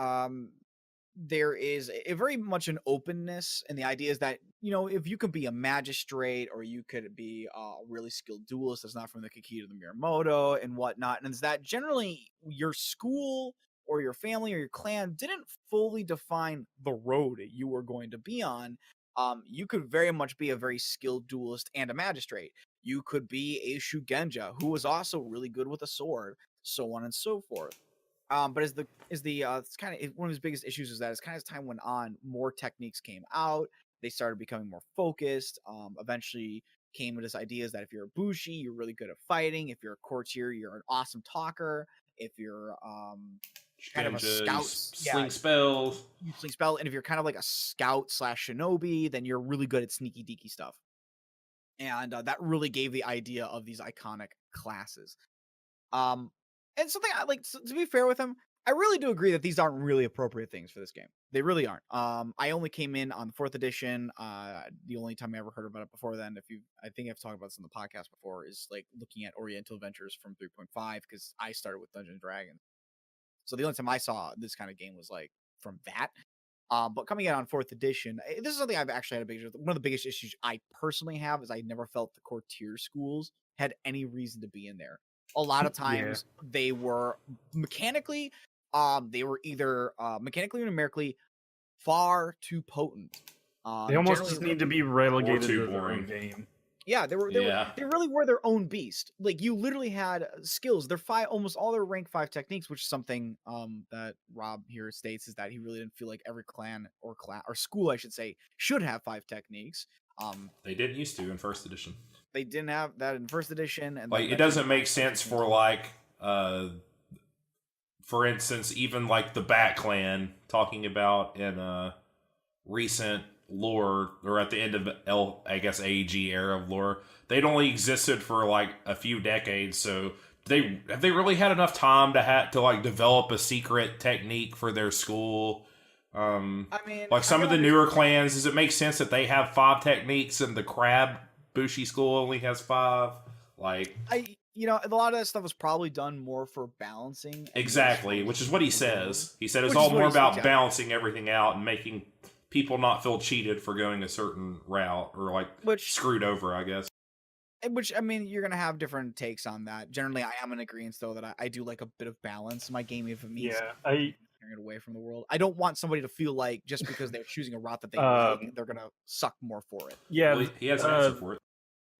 there is a very much an openness, and the idea is that, you know, if you could be a magistrate or you could be a really skilled duelist that's not from the Kiki to the Miyamoto and whatnot, and it's that generally your school or your family or your clan didn't fully define the road you were going to be on. You could very much be a very skilled duelist and a magistrate. You could be a Shugenja who was also really good with a sword, so on and so forth. But it's kind of one of his biggest issues is that as kind of time went on, more techniques came out. They started becoming more focused. Eventually came with this idea is that if you're a bushi, you're really good at fighting. If you're a courtier, you're an awesome talker. If you're kind of a scout, sling spells. You sling spell, and if you're kind of like a scout / shinobi, then you're really good at sneaky deaky stuff. And that really gave the idea of these iconic classes. And something I like, to be fair with him, I really do agree that these aren't really appropriate things for this game. They really aren't. I only came in on the 4th edition. The only time I ever heard about it before then, I think I've talked about this in the podcast before, is like looking at Oriental Adventures from 3.5, because I started with Dungeons and Dragons. So the only time I saw this kind of game was like from that. But coming in on 4th edition, this is something I've actually had one of the biggest issues I personally have is I never felt the courtier schools had any reason to be in there. A lot of times they were mechanically, they were either mechanically or numerically far too potent. They almost just need to be relegated to their own game. Yeah, they really were their own beast. Like you literally had skills. Their almost all their rank 5 techniques, which is something that Rob here states is that he really didn't feel like every clan or school, I should say, should have 5 techniques. They didn't used to in first edition. They didn't have that in first edition, and like it doesn't make sense for like for instance, even like the Bat Clan talking about in recent lore, or at the end of I guess AEG era of lore, they'd only existed for like a few decades. So have they really had enough time to like develop a secret technique for their school? I mean, like some of the newer clans, does it make sense that they have 5 techniques and the Crab Bushi school only has 5? Like, a lot of that stuff was probably done more for balancing. Exactly, which is what he says. He said it's all more about balancing everything out and making people not feel cheated for going a certain route or like screwed over, I guess. Which, I mean, you're going to have different takes on that. Generally, I am in agreement, though, that I do like a bit of balance in my game if it means carrying it away from the world. I don't want somebody to feel like just because they're choosing a route that they like, they're going to suck more for it. Yeah, well, he has an answer for it.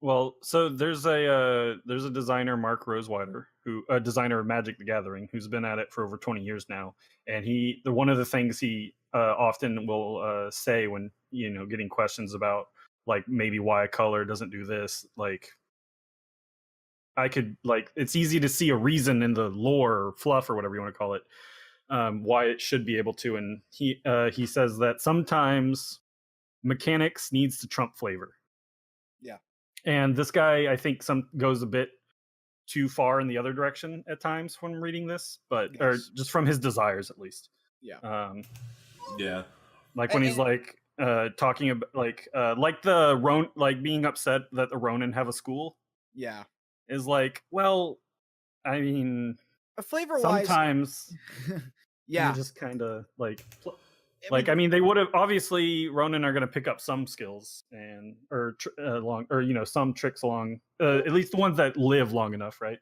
Well, so there's a designer, Mark Rosewater, who a designer of Magic the Gathering, who's been at it for over 20 years now, and one of the things he often will say when getting questions about like maybe why a color doesn't do this, like it's easy to see a reason in the lore or fluff or whatever you want to call it, why it should be able to, and he says that sometimes mechanics needs to trump flavor. Yeah. And this guy, I think, goes a bit too far in the other direction at times when reading this, but or just from his desires at least. Yeah. Yeah. Like when he's like talking about like the like being upset that the Ronin have a school. Yeah. Is like, well, I mean, flavor-wise, sometimes. Yeah. You just kind of like. I mean, they would have obviously Ronin are going to pick up some skills some tricks along, at least the ones that live long enough, right?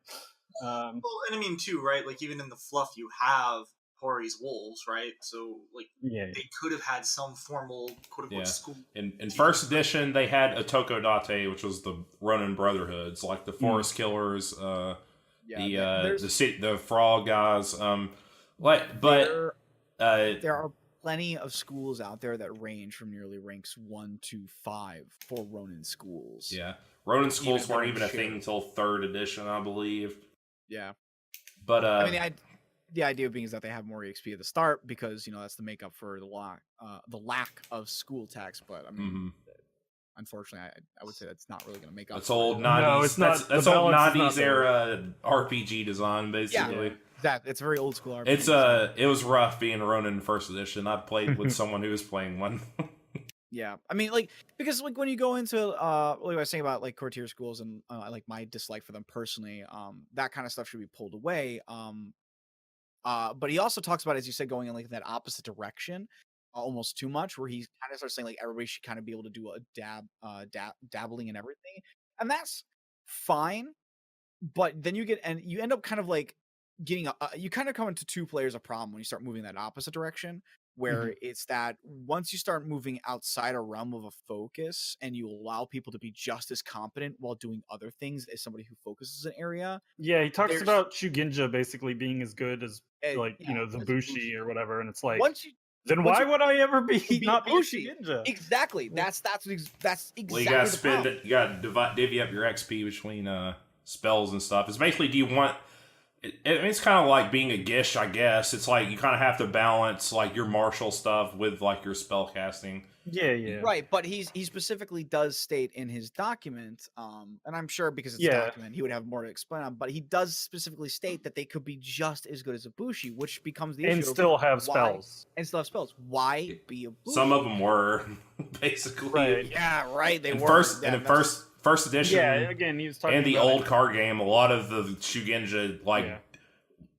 Well, and I mean too, right? Like even in the fluff, you have Hori's wolves, right? So like, they could have had some formal quote unquote school. In first edition, they had a Tokodate, which was the Ronin Brotherhoods, like the Forest Killers, the Frog guys. There are plenty of schools out there that range from nearly ranks 1 to 5 for Ronin schools. Yeah, Ronin schools weren't even a thing until 3rd edition, I believe. Yeah, but I mean, the idea being is that they have more EXP at the start because that's the makeup for the lack of school tax. But I mean, unfortunately, I would say that's not really going to make up. That's old 90s. No, it's not. That's old 90s era RPG design, basically. Yeah. It's very old school RPG. It was rough being Ronin in first edition. I played with someone who was playing one. Yeah, I mean, because when you go into like I was saying about like courtier schools and like my dislike for them personally, that kind of stuff should be pulled away. But he also talks about, as you said, going in like that opposite direction, almost too much, where he kind of starts saying like everybody should kind of be able to do a dabbling in everything, and that's fine. But then you end up kind of like getting you kind of come into 2 players a problem when you start moving that opposite direction, where it's that once you start moving outside a realm of a focus and you allow people to be just as competent while doing other things as somebody who focuses an area. Yeah, he talks about Shugenja basically being as good as the Bushi or whatever, and it's like then why would I ever be not Bushi? Exactly. That's exactly. Well, you gotta you gotta divvy up your XP between spells and stuff. It's basically, do you want? It's kind of like being a Gish, I guess. It's like you kind of have to balance like your martial stuff with like your spell casting. Yeah. Right, but he specifically does state in his document, and I'm sure because it's a document, he would have more to explain on. But he does specifically state that they could be just as good as a Bushi, which becomes the issue. And still have spells. Why be a Bushi? Some of them were basically. Right. Yeah, right. They were. First edition, again, he was talking and the old card game, a lot of the Shugenja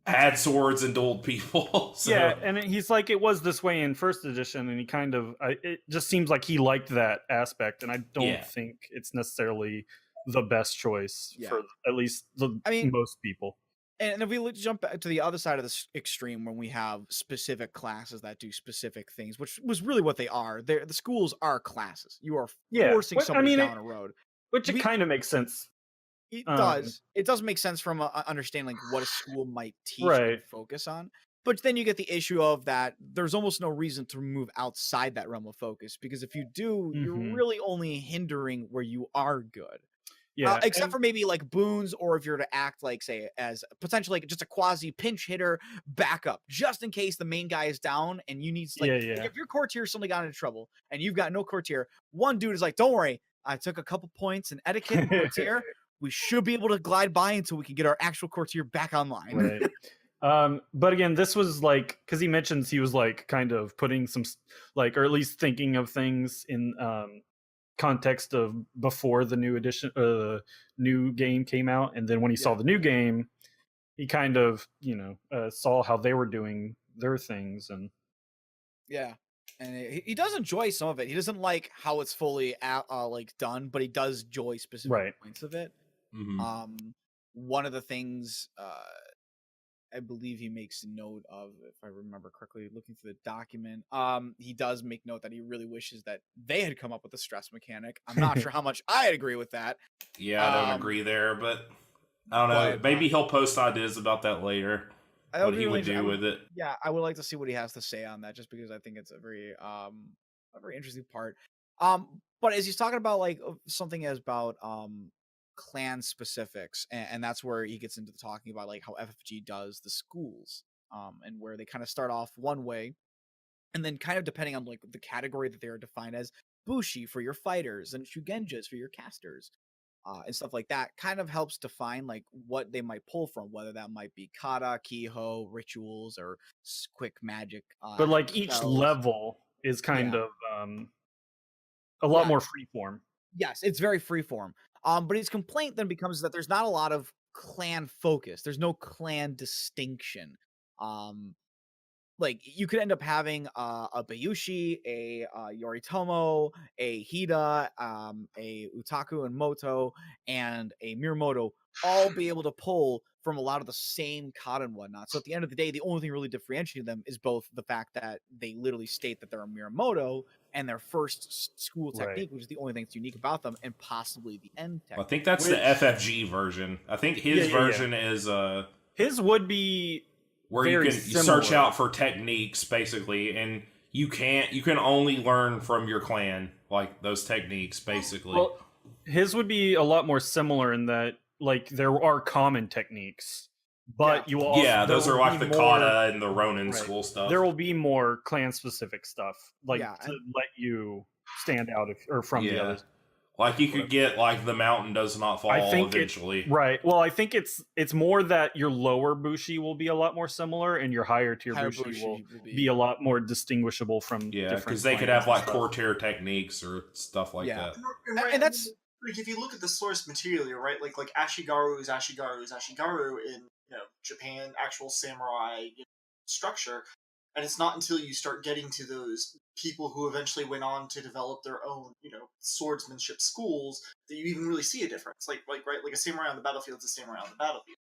had swords and dueled people. So. Yeah, and he's like, it was this way in first edition, and he kind of, it just seems like he liked that aspect, and I don't think it's necessarily the best choice for at least most people. And if we jump back to the other side of the extreme, when we have specific classes that do specific things, which was really what they are, the schools are classes. You are forcing somebody down a road. Which it kind of makes sense. It does. It does make sense from understanding like what a school might teach Right. and focus on. But then you get the issue of that there's almost no reason to move outside that realm of focus, because if you do, you're really only hindering where you are good. Yeah. Except for maybe like boons, or if you're to act like, say, as potentially like just a quasi pinch hitter backup, just in case the main guy is down and you need like if your courtier suddenly got into trouble and you've got no courtier, one dude is like, "Don't worry, I took a couple points in etiquette and courtier. We should be able to glide by until we can get our actual courtier back online." Right. But again, this was like, because he mentions he was like kind of putting some like, or at least thinking of things in context of before the new edition, new game came out, and then when he saw the new game, he kind of saw how they were doing their things, and and he does enjoy some of it. He doesn't like how it's fully like done, but he does enjoy specific points of it. One of the things I believe he makes note of, if I remember correctly, looking through the document, he does make note that he really wishes that they had come up with a stress mechanic. I'm not sure how much I'd agree with that. Yeah, I don't agree there, but I don't know. Maybe he'll post ideas about that later. What he would do with it. Yeah, I would like to see what he has to say on that, just because I think it's a very interesting part. But as he's talking about like something as about clan specifics, and that's where he gets into talking about like how FFG does the schools, and where they kind of start off one way, and then kind of depending on like the category that they are defined as, bushi for your fighters and shugenjas for your casters, and stuff like that, kind of helps define like what they might pull from, whether that might be kata, kiho, rituals, or quick magic. But like each level is kind of a lot more freeform. Yes, it's very freeform. But his complaint then becomes that there's not a lot of clan focus. There's no clan distinction. Like you could end up having a Bayushi, a Yoritomo, a Hida, a Utaku and Moto, and a Mirumoto all be able to pull from a lot of the same kata and whatnot. So at the end of the day, the only thing really differentiating them is both the fact that they literally state that they're a Mirumoto and their first school technique, which is the only thing that's unique about them, and possibly the end technique. I think that's the FFG version. I think his version is his would be where you can search out for techniques, basically, and you can only learn from your clan, like those techniques, basically. Well, his would be a lot more similar in that, like, there are common techniques, but you will also, those are like the kata and the Ronin school stuff. There will be more clan specific stuff, like to let you stand out from the others. Like you could get like the mountain does not fall eventually. Well, I think it's more that your lower bushi will be a lot more similar, and your higher tier bushi will be a lot more distinguishable from different because they could have like core tier techniques or stuff like that. And that's like if you look at the source material, right? Like Ashigaru is Ashigaru in Japan, actual samurai structure. And it's not until you start getting to those people who eventually went on to develop their own, swordsmanship schools that you even really see a difference. Like a samurai on the battlefield is a samurai on the battlefield.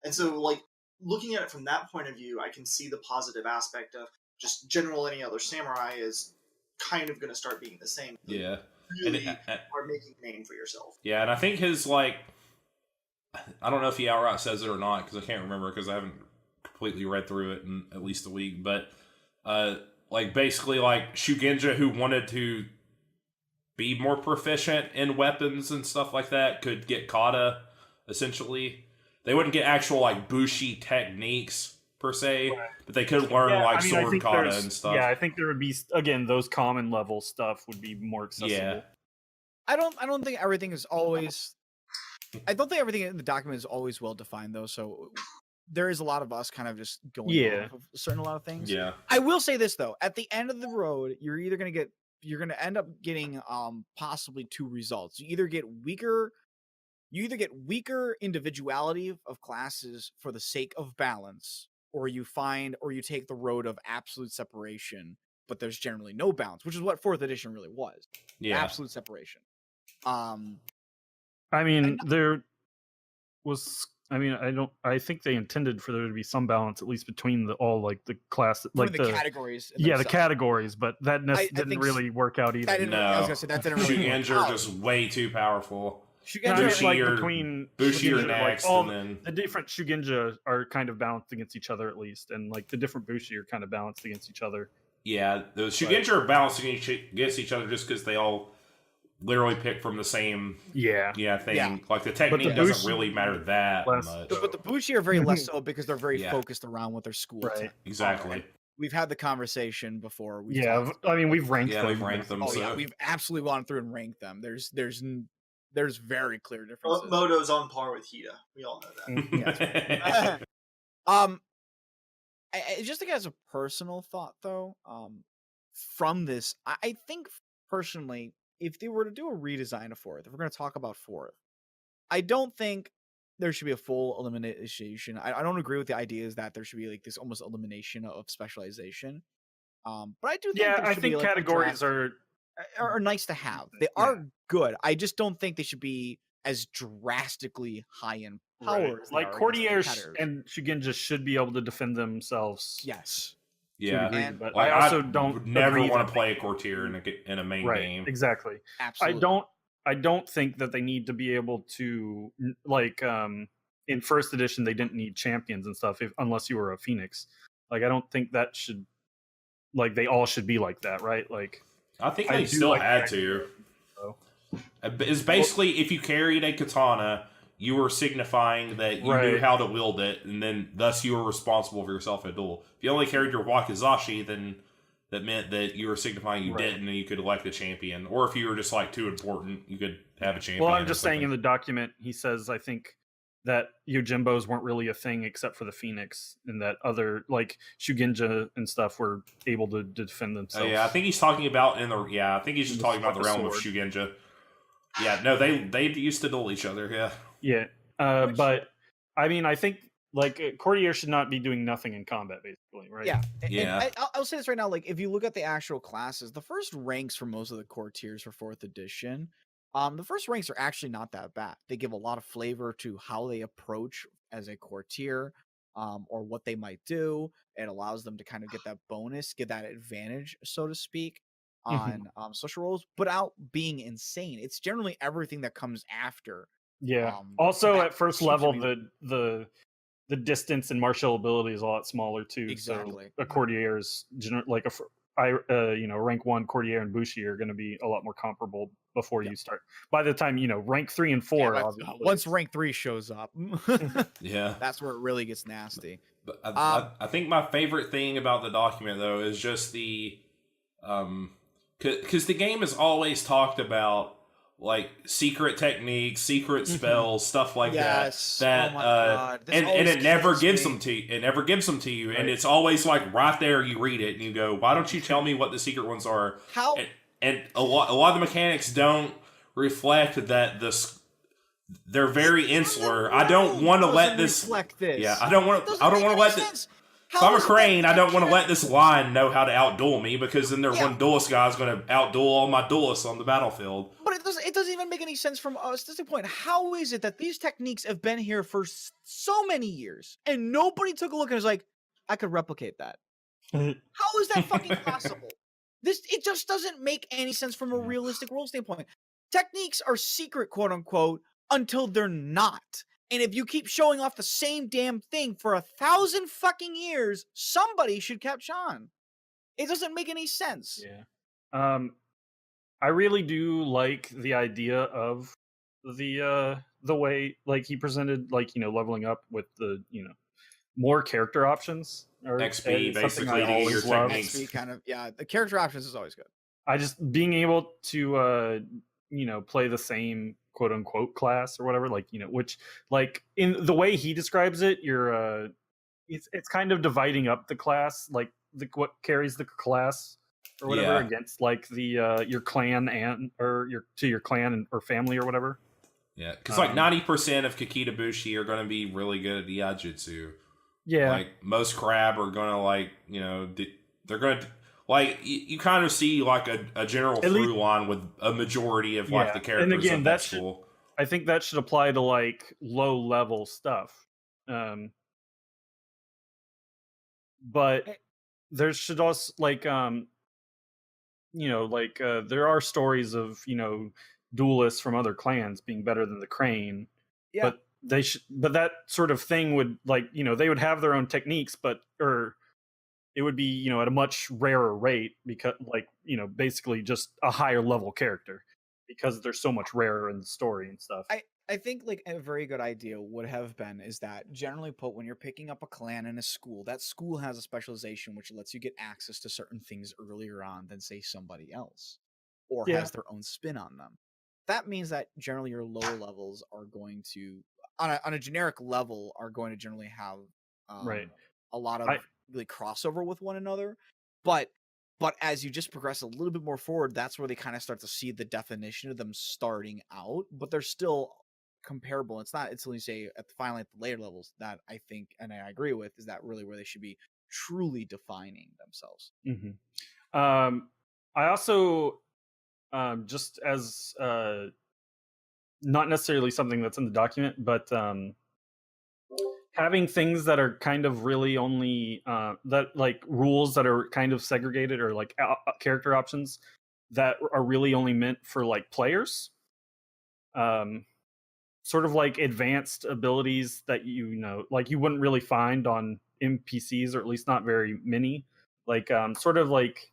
And so, like, looking at it from that point of view, I can see the positive aspect of just general any other samurai is kind of going to start being the same. Yeah. Really are making a name for yourself. Yeah, and I think his, like, I don't know if he outright says it or not, because I can't remember, because I haven't completely read through it in at least a week, but like basically like Shugenja who wanted to be more proficient in weapons and stuff like that could get kata, essentially. They wouldn't get actual like bushi techniques per se, but they could learn sword kata and stuff. Yeah, I think there would be, again, those common level stuff would be more accessible. Yeah. I don't think everything is always I don't think everything in the document is always well defined though, so there is a lot of us kind of just going off of a lot of things. Yeah. I will say this though, at the end of the road, you're going to end up getting possibly two results. You either get weaker individuality of classes for the sake of balance, or you take the road of absolute separation, but there's generally no balance, which is what 4th edition really was. Yeah. Absolute separation. I mean, there was I mean, I think they intended for there to be some balance, at least between the class, like the categories. the themselves. categories, but that didn't really work out either. I was gonna say that didn't really work Shugenja are out. just way too powerful. Bushi like between Bushi Shugenja, next, all and then the different Shugenja are kind of balanced against each other, at least, and like the different Bushi are kind of balanced against each other. yeah, the Shugenja are balanced against each other just because they all literally pick from the same thing. Yeah. Like the technique Bushi doesn't really matter that much. But the Bushi are very less so because they're very focused around what their school. Right. Exactly. We've had the conversation before. We've ranked them. We've ranked them. Oh so. yeah, we've absolutely gone through and ranked them. There's very clear differences. Moto's on par with Hida. We all know that. Just like as a personal thought, though, from this, I think personally, if they were to do a redesign of Fourth, if we're going to talk about Fourth, I don't think there should be a full elimination. I don't agree with the ideas that there should be like this almost elimination of specialization. But I do think I think categories are nice to have. They are good. I just don't think they should be as drastically high in power. Right. Like courtiers and Shugenja should be able to defend themselves. Yes. Yeah, but like, I also don't never want to play a courtier in a main game. Exactly. Absolutely. I don't think that they need to be able to like in first edition they didn't need champions and stuff unless you were a Phoenix. Like I don't think that should like they all should be like that, right? Like I think they still had to. So. It's basically if you carried a katana, you were signifying that you knew how to wield it, and then thus you were responsible for yourself in a duel. If you only carried your wakizashi, then that meant that you were signifying you didn't, and you could elect a champion. Or if you were just like too important, you could have a champion. Well, I'm just saying in the document, he says I think that Yojimbos weren't really a thing except for the Phoenix, and that other like Shugenja and stuff were able to defend themselves. I think he's talking about I think he's just talking about the realm of Shugenja. Yeah, no, they used to duel each other. Yeah. But I mean, I think like courtier should not be doing nothing in combat, basically, right? Yeah. Yeah. And I'll say this right now: like, if you look at the actual classes, the first ranks for most of the courtiers for Fourth Edition, the first ranks are actually not that bad. They give a lot of flavor to how they approach as a courtier, or what they might do. It allows them to kind of get that bonus, get that advantage, so to speak, on social roles, without being insane. It's generally everything that comes after. Yeah. Also, at first level, the distance and martial ability is a lot smaller too. Exactly. So a courtier is like rank 1 courtier and Bushi are going to be a lot more comparable before you start. By the time rank 3 and 4, once rank 3 shows up, that's where it really gets nasty. But I think my favorite thing about the document though is just the because the game has always talked about like secret techniques, secret spells, stuff like that. That and it never gives them to you. It never gives them to you, and it's always like right there. You read it and you go, "Why don't you tell me what the secret ones are?" How? And a lot of the mechanics don't reflect that they're very insular. I don't want to let this reflect this. Yeah, I don't want to let this. If I'm a crane, I don't want to let this line know how to outduel me, because then one duelist guy is going to outduel all my duelists on the battlefield. But it doesn't even make any sense from a statistic point. How is it that these techniques have been here for so many years and nobody took a look and was like, I could replicate that? How is that fucking possible? It just doesn't make any sense from a realistic rule standpoint. Techniques are secret, quote unquote, until they're not. And if you keep showing off the same damn thing for 1,000 fucking years, somebody should catch on. It doesn't make any sense. Yeah. I really do like the idea of the way like he presented, like, leveling up with the, more character options. Or XP basically to get your techniques. XP kind of, the character options is always good. I just being able to play the same quote unquote class or whatever, like, which, like, in the way he describes it, you're it's kind of dividing up the class, like what carries the class or whatever against like the your clan your clan or family or whatever. Yeah, because like 90% of Kakita Bushi are going to be really good at the Iaijutsu. Yeah, like most crab are going to like they're going to like you kind of see like a general through line with a majority of like the characters. And again, that school. I think that should apply to like low level stuff. Um, but Eh. there should also like there are stories of duelists from other clans being better than the Crane, Yeah. but but that sort of thing would they would have their own techniques, but or it would be at a much rarer rate because basically just a higher level character because they're so much rarer in the story and stuff. I think like a very good idea would have been is that generally put when you're picking up a clan in a school, that school has a specialization which lets you get access to certain things earlier on than say somebody else, or Yeah. has their own spin on them. That means that generally your lower levels are going to on a generic level are going to generally have Right. a lot of I- really crossover with one another. But as you just progress a little bit more forward, that's where they kind of start to see the definition of them starting out, but they're still comparable. It's not until you say finally at the later levels that I think, and I agree with, is that really where they should be truly defining themselves. Mm-hmm. I also, just as not necessarily something that's in the document, but having things that are kind of really only that like rules that are kind of segregated or like character options that are really only meant for like players. Sort of like advanced abilities that like you wouldn't really find on NPCs, or at least not very many. Like sort of like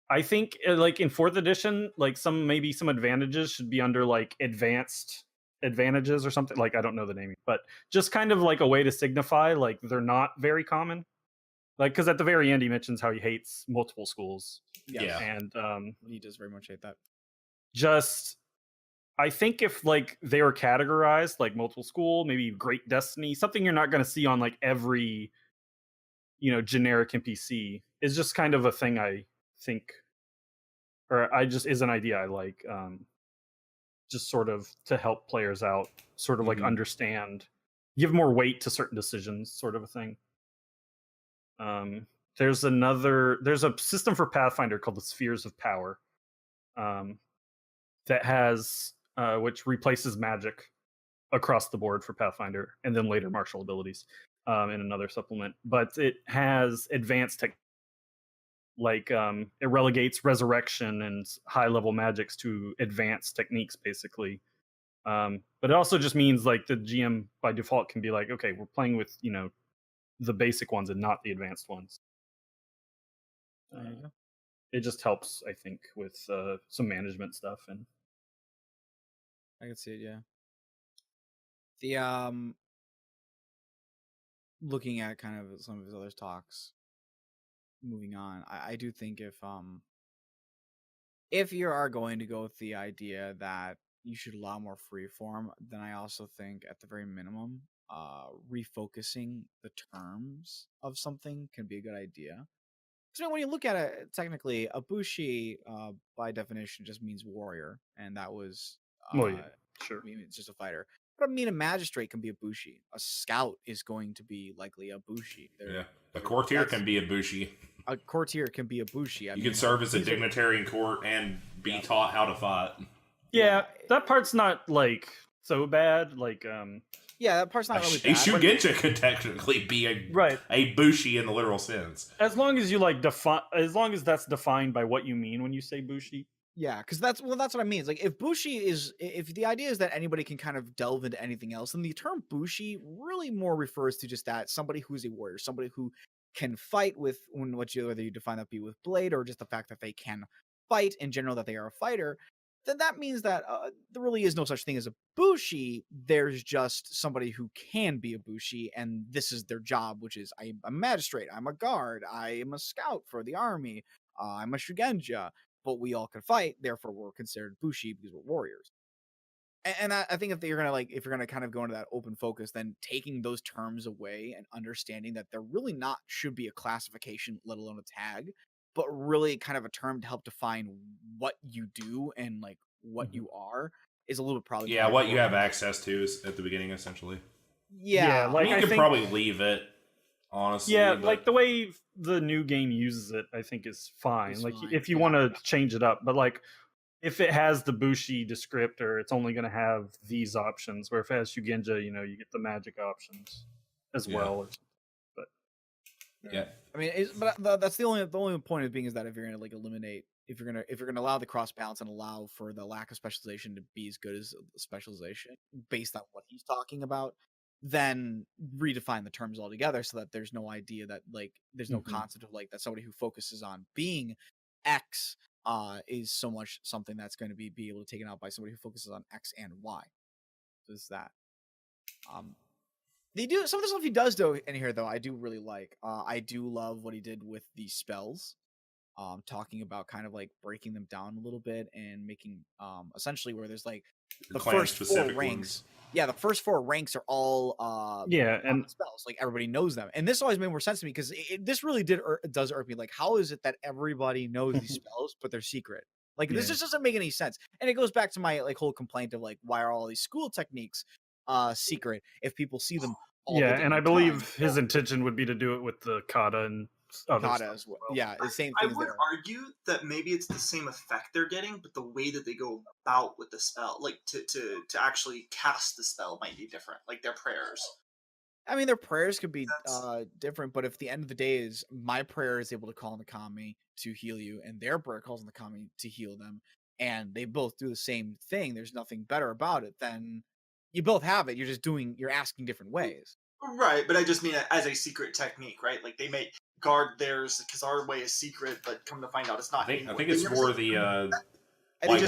I think like in 4th edition, like maybe some advantages should be under like advanced advantages or something. Like I don't know the naming, but just kind of like a way to signify like they're not very common. Like because at the very end he mentions how he hates multiple schools. Yes. Yeah. And he does very much hate that. Just I think if like they were categorized like multiple school, maybe Great Destiny, something you're not going to see on like every generic NPC is just kind of a thing I think, or I just is an idea I like, just sort of to help players out, sort of like understand, give more weight to certain decisions, sort of a thing. There's a system for Pathfinder called the Spheres of Power, that has which replaces magic across the board for Pathfinder, and then later martial abilities in another supplement. But it has advanced tech, like it relegates resurrection and high level magics to advanced techniques, basically. But it also just means like the GM by default can be like, okay, we're playing with the basic ones and not the advanced ones. It just helps, I think, with some management stuff. And I can see it, yeah. The looking at kind of some of his other talks, moving on, I do think if you are going to go with the idea that you should allow more freeform, then I also think at the very minimum, refocusing the terms of something can be a good idea. So when you look at it, technically, a bushi, by definition, just means warrior, and that was, well, yeah, sure. I mean, it's just a fighter. But I mean, a magistrate can be a bushi. A scout is going to be likely a bushi. Yeah, a courtier can be a bushi. A courtier can be a bushi. You can serve as a dignitary in court and be taught how to fight. Yeah, that part's not like so bad. Like, yeah, that part's not really bad. A Shugenja could technically be a bushi in the literal sense. As long as you like define, as long as that's defined by what you mean when you say bushi. Yeah, because that's what I mean. It's like if bushi is, if the idea is that anybody can kind of delve into anything else, then the term bushi really more refers to just that somebody who's a warrior, somebody who can fight with whether you define that be with blade or just the fact that they can fight in general, that they are a fighter. Then that means that there really is no such thing as a bushi. There's just somebody who can be a bushi, and this is their job, which is I'm a magistrate, I'm a guard, I am a scout for the army, I'm a shugenja. But we all can fight, therefore we're considered bushi because we're warriors. And I think if you're gonna kind of go into that open focus, then taking those terms away and understanding that there really not should be a classification, let alone a tag, but really kind of a term to help define what you do and like what you are is a little bit probably. Yeah, what you have access to is at the beginning, essentially. Yeah, like you could probably leave it. Honestly, yeah, like the way the new game uses it, I think is fine. Like if you want to change it up, but like if it has the Bushi descriptor, it's only going to have these options. Where if it has Shugenja, you know, you get the magic options as well. But Yeah. I mean, that's the only point of being is that if you're gonna like eliminate, if you're gonna allow the cross balance and allow for the lack of specialization to be as good as specialization based on what he's talking about, then redefine the terms altogether so that there's no idea that like there's no concept of like that somebody who focuses on being X is so much something that's going to be able to taken out by somebody who focuses on X and Y. Is that they do some of the stuff he does though in here though I do really like. I do love what he did with the spells. Talking about kind of like breaking them down a little bit and making essentially where there's like the first four ranks. Yeah, the first four ranks are all and spells. Like everybody knows them, and this always made more sense to me because this really does irk me. Like, how is it that everybody knows these spells but they're secret? Like this just doesn't make any sense. And it goes back to my like whole complaint of like why are all these school techniques secret if people see them? And I believe his intention would be to do it with the kata and other kata as well. Yeah, the same thing. I would argue that maybe it's the same effect they're getting, but the way that they go about with the spell, like to actually cast the spell, might be different. Like their prayers. I mean, their prayers could be different, but if the end of the day is my prayer is able to call on the kami to heal you, and their prayer calls on the kami to heal them, and they both do the same thing, there's nothing better about it. Then you both have it. You're asking different ways. Right, but I just mean it as a secret technique, right? Like they may guard theirs because our way is secret, but come to find out it's not. I think it's more like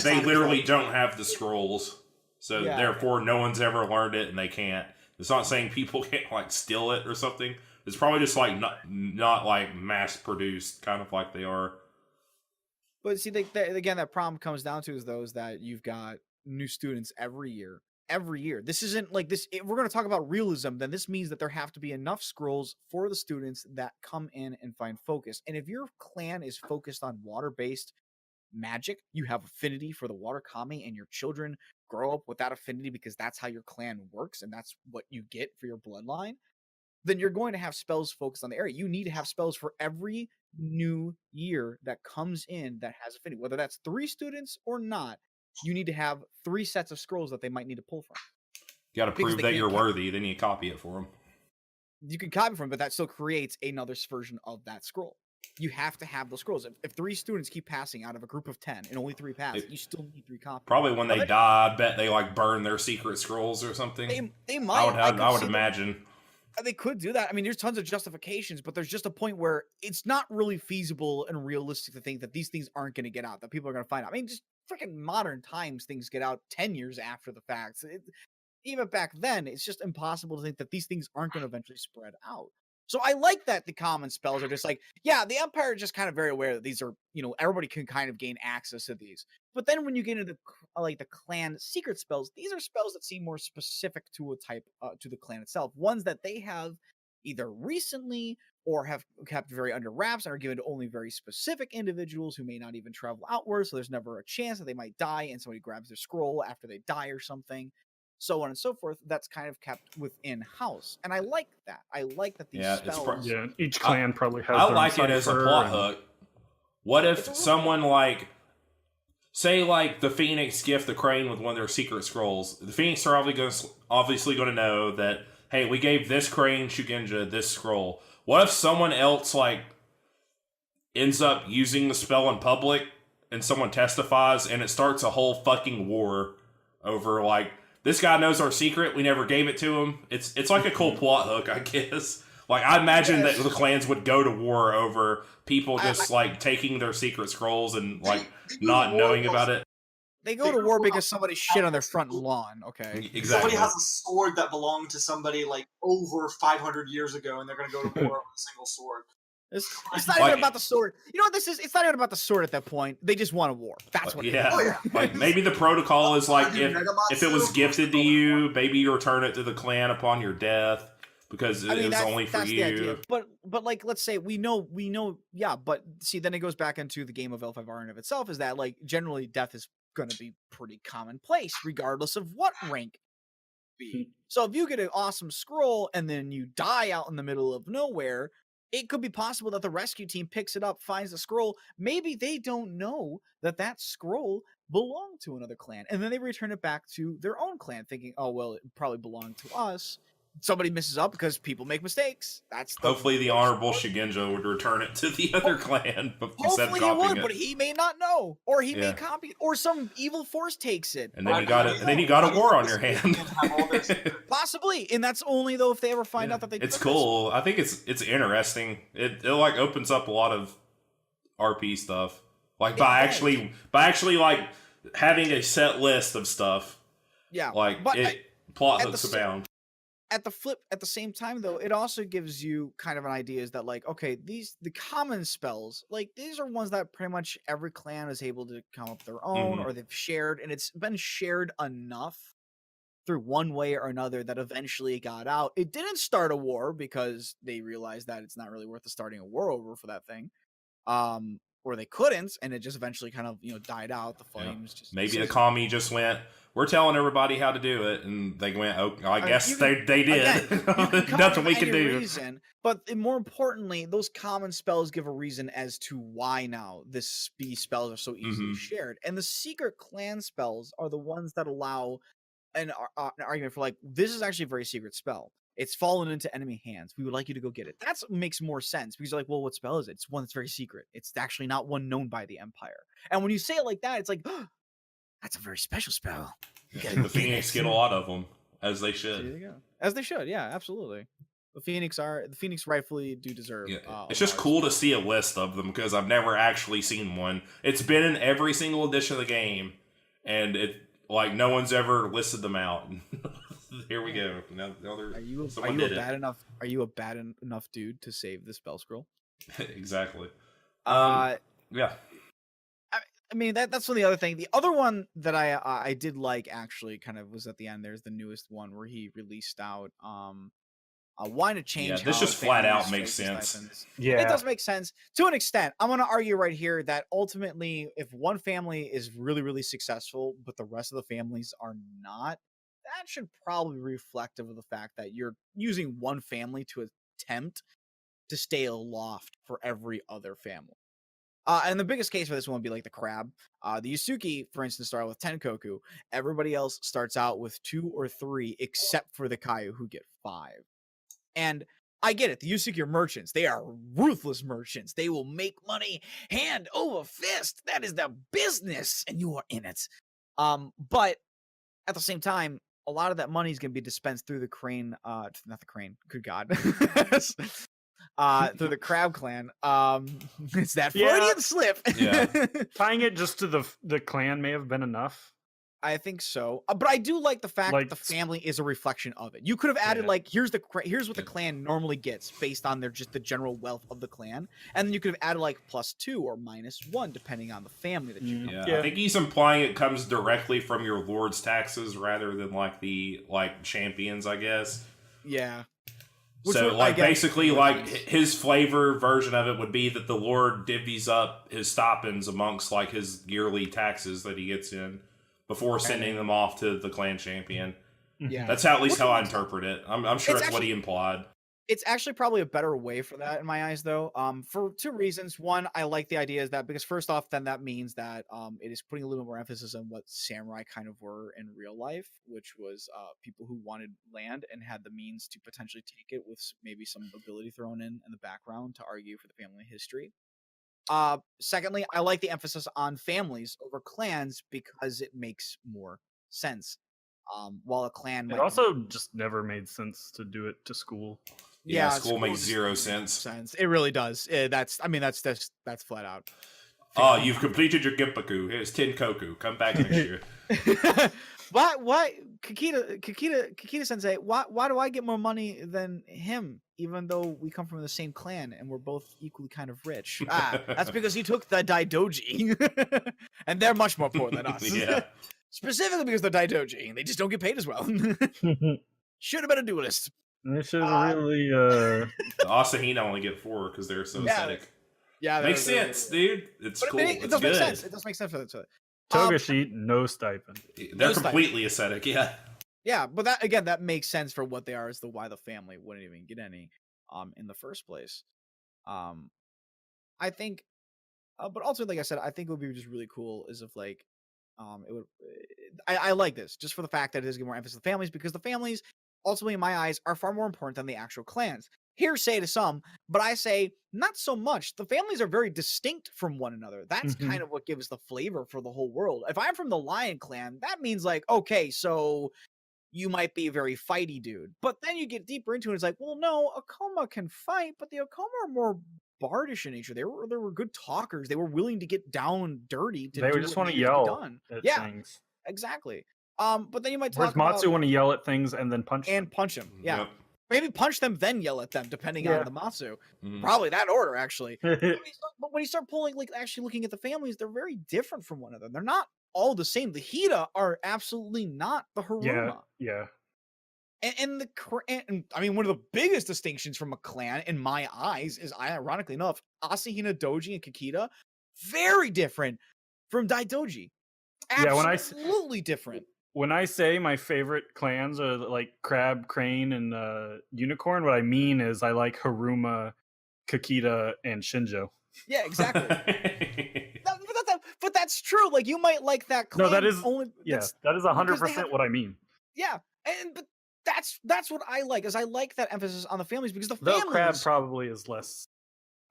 they literally don't have the scrolls, so therefore no one's ever learned it and they can't. It's not saying people can't like steal it or something. It's probably just like not like mass produced, kind of like they are. But see, again, that problem comes down to is those that you've got new students every year. This isn't like this. If we're going to talk about realism, then this means that there have to be enough scrolls for the students that come in and find focus. And if your clan is focused on water-based magic, you have affinity for the water kami, and your children grow up with that affinity because that's how your clan works and that's what you get for your bloodline, then you're going to have spells focused on the area. You need to have spells for every new year that comes in that has affinity, whether that's 3 students or not. You need to have 3 sets of scrolls that they might need to pull from. You got to prove that you're worthy, then you copy it for them. You can copy from them, but that still creates another version of that scroll. You have to have those scrolls. If 3 students keep passing out of a group of 10 and only 3 pass, you still need 3 copies. Probably when they die, I bet they like burn their secret scrolls or something. They might. I would imagine. They could do that. I mean, there's tons of justifications, but there's just a point where it's not really feasible and realistic to think that these things aren't going to get out, that people are going to find out. I mean, just freaking modern times, things get out 10 years after the fact. Even back then, it's just impossible to think that these things aren't going to eventually spread out. So I like that the common spells are just like, yeah, the Empire is just kind of very aware that these are, everybody can kind of gain access to these. But then when you get into like the clan secret spells, these are spells that seem more specific to a type, to the clan itself. Ones that they have either recently or have kept very under wraps and are given to only very specific individuals who may not even travel outwards. So there's never a chance that they might die and somebody grabs their scroll after they die or something. So on and so forth. That's kind of kept within house, and I like that. I like that these spells. Each clan probably has. I like it as a plot hook. What if someone like, say, like the Phoenix gift the Crane with one of their secret scrolls? The Phoenix are obviously going to know that. Hey, we gave this Crane Shugenja this scroll. What if someone else like ends up using the spell in public, and someone testifies, and it starts a whole fucking war over like. This guy knows our secret. We never gave it to him. It's like a cool plot hook, I guess. Like I imagine that the clans would go to war over people just like taking their secret scrolls and like not knowing about it. They go to war because somebody shit on their front lawn. Okay, exactly. Somebody has a sword that belonged to somebody like over 500 years ago, and they're going to go to war with a single sword. It's not even about the sword. You know what this is? It's not even about the sword at that point. They just want a war. That's what. Yeah. Oh, yeah. Like maybe the protocol is like if it was gifted to you, maybe you return it to the clan upon your death because it was only for you. But like let's say we know. Yeah. But see, then it goes back into the game of L5R in of itself. Is that like generally death is going to be pretty commonplace regardless of what rank. Be. So if you get an awesome scroll and then you die out in the middle of nowhere. it could be possible that the rescue team picks it up, finds the scroll. Maybe they don't know that that scroll belonged to another clan, and then they return it back to their own clan, thinking, "Oh well, it probably belonged to us." Somebody misses up because people make mistakes. That's hopefully the honorable Shigenja would return it to the other clan. Hopefully he would, but he may not know, or he may Yeah. copy, or some evil force takes it. And then you got a war on your hand. Possibly, and that's only though if they ever find out that they. It's cool. I think it's interesting. It like opens up a lot of RP stuff. Like by actually like having a set list of stuff. Yeah, like but plot hooks abound. At the same time though, it also gives you kind of an idea is that like, okay, the common spells, like these are ones that pretty much every clan is able to come up with their own, or they've shared, and it's been shared enough through one way or another that eventually it got out. It didn't start a war because they realized that it's not really worth starting a war over for that thing. Or they couldn't, and it just eventually kind of, died out. The flames just maybe the commie just went, we're telling everybody how to do it, and they went, oh, I guess they did. Again, Nothing we can do. Reason, but more importantly, those common spells give a reason as to why now these spells are so easily shared. And the secret clan spells are the ones that allow an argument for like, this is actually a very secret spell. It's fallen into enemy hands. We would like you to go get it. That makes more sense because you're like, well, what spell is it? It's one that's very secret. It's actually not one known by the Empire. And when you say it like that, it's like, oh, that's a very special spell. The Phoenix get a lot of them, as they should. There you go. As they should, yeah, absolutely. The Phoenix rightfully do deserve. It's just cool to see a list of them because I've never actually seen one. It's been in every single edition of the game, and no one's ever listed them out. Here we go. Now are you a bad enough dude to save the spell scroll? Exactly. Yeah. I mean that's one of the other thing. The other one that I did like actually kind of was at the end. There's the newest one where he released out wanting to change. Yeah, this just flat out makes sense. Stipends. Yeah, it does make sense to an extent. I'm going to argue right here that ultimately, if one family is really really successful, but the rest of the families are not, that should probably be reflective of the fact that you're using one family to attempt to stay aloft for every other family. And the biggest case for this one would be like the crab. The Yusuke, for instance, started with 10 koku. Everybody else starts out with 2 or 3, except for the Kaiju, who get 5. And I get it. The Yusuke are merchants. They are ruthless merchants. They will make money hand over fist. That is their business, and you are in it. But at the same time, a lot of that money is going to be dispensed through the crane. Not the crane. Good God. Through the crab clan. It's that Freudian slip. Yeah. Tying it just to the clan may have been enough. I think so, but I do like the fact that the family is a reflection of it. You could have added here's what the clan normally gets based on the general wealth of the clan, and then you could have added +2 or -1 depending on the family that you. I think he's implying it comes directly from your lord's taxes rather than the champions, I guess. Yeah. So basically his flavor version of it would be that the lord divvies up his stipends amongst his yearly taxes that he gets in before sending them off to the clan champion. Yeah, that's at least how I interpret it. I'm sure it's what he implied. It's actually probably a better way for that in my eyes, though. For 2 reasons. One, I like the idea is that because first off, then that means that it is putting a little more emphasis on what samurai kind of were in real life, which was people who wanted land and had the means to potentially take it with maybe some ability thrown in the background to argue for the family history. Secondly, I like the emphasis on families over clans because it makes more sense. While a clan it also just never made sense to do it to school. Yeah, school makes 0 sense. It really does. That's flat out. Oh, you've completed your Genpaku. Here's 10 koku. Come back next year. Why, Kikita Sensei? Why do I get more money than him, even though we come from the same clan and we're both equally kind of rich? That's because he took the Daidoji, and they're much more poor than us. Yeah. Specifically because they're Daidoji, they just don't get paid as well. Should have been a duelist. They should really. The Asahina only get 4 because they're so aesthetic. Yeah, makes sense, dude. It's cool. It does make sense. It does make sense for that. Togashi, no stipend. They're completely aesthetic, yeah. Yeah, but that makes sense for what they are as to why the family wouldn't even get any in the first place. I think, but ultimately, like I said, I think it would be just really cool is if like, it would. I like this just for the fact that it does give more emphasis to the families because the families, ultimately, in my eyes, are far more important than the actual clans. Hearsay to some, but I say not so much. The families are very distinct from one another. That's Mhm. kind of what gives the flavor for the whole world. If I'm from the Lion Clan, that means like, okay, so you might be a very fighty dude. But then you get deeper into it, it's like, well, no, Akoma can fight, but the Akoma are more bardish in nature. They were good talkers. They were willing to get down and dirty to They would do just what want to needed to be yell done. at Yeah, things. exactly. But then you might Whereas talk about Matsu want to yell at things and then punch and them. punch them. Yeah. Yep. Maybe punch them, then yell at them, depending on Yeah. the Matsu. Mhm. Probably that order, actually. But when you start pulling, like, actually looking at the families, they're very different from one another. They're not all the same. The Hida are absolutely not the Haruma. Yeah. And and I mean, one of the biggest distinctions from a clan, in my eyes, is ironically enough, Asahina, Doji, and Kakita, very different from Daidoji. Yeah, Absolutely different. When I say my favorite clans are like Crab, Crane, and Unicorn, what I mean is I like Haruma, Kakita, and Shinjo. Yeah, exactly. But that's true. Like, you might like that clan. No, that is only that is 100% what I mean. Yeah, but that's what I like. Is I like that emphasis on the families because the Though families. Crab probably is less.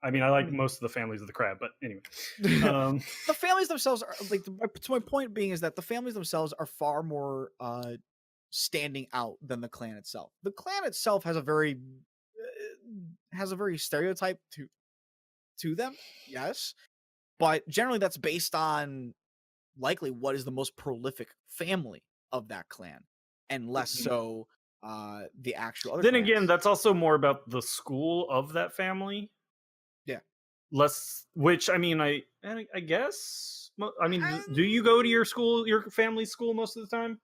I mean, I like most of the families of the Crab, but anyway. The families themselves are like. To my point being is that the families themselves are far more standing out than the clan itself. The clan itself has a very stereotype to them, yes, but generally that's based on likely what is the most prolific family of that clan, and less so the actual other Then clans. again, that's also more about the school of that family. Yeah. Less, which I mean, I guess. I mean, do you go to your family's school most of the time?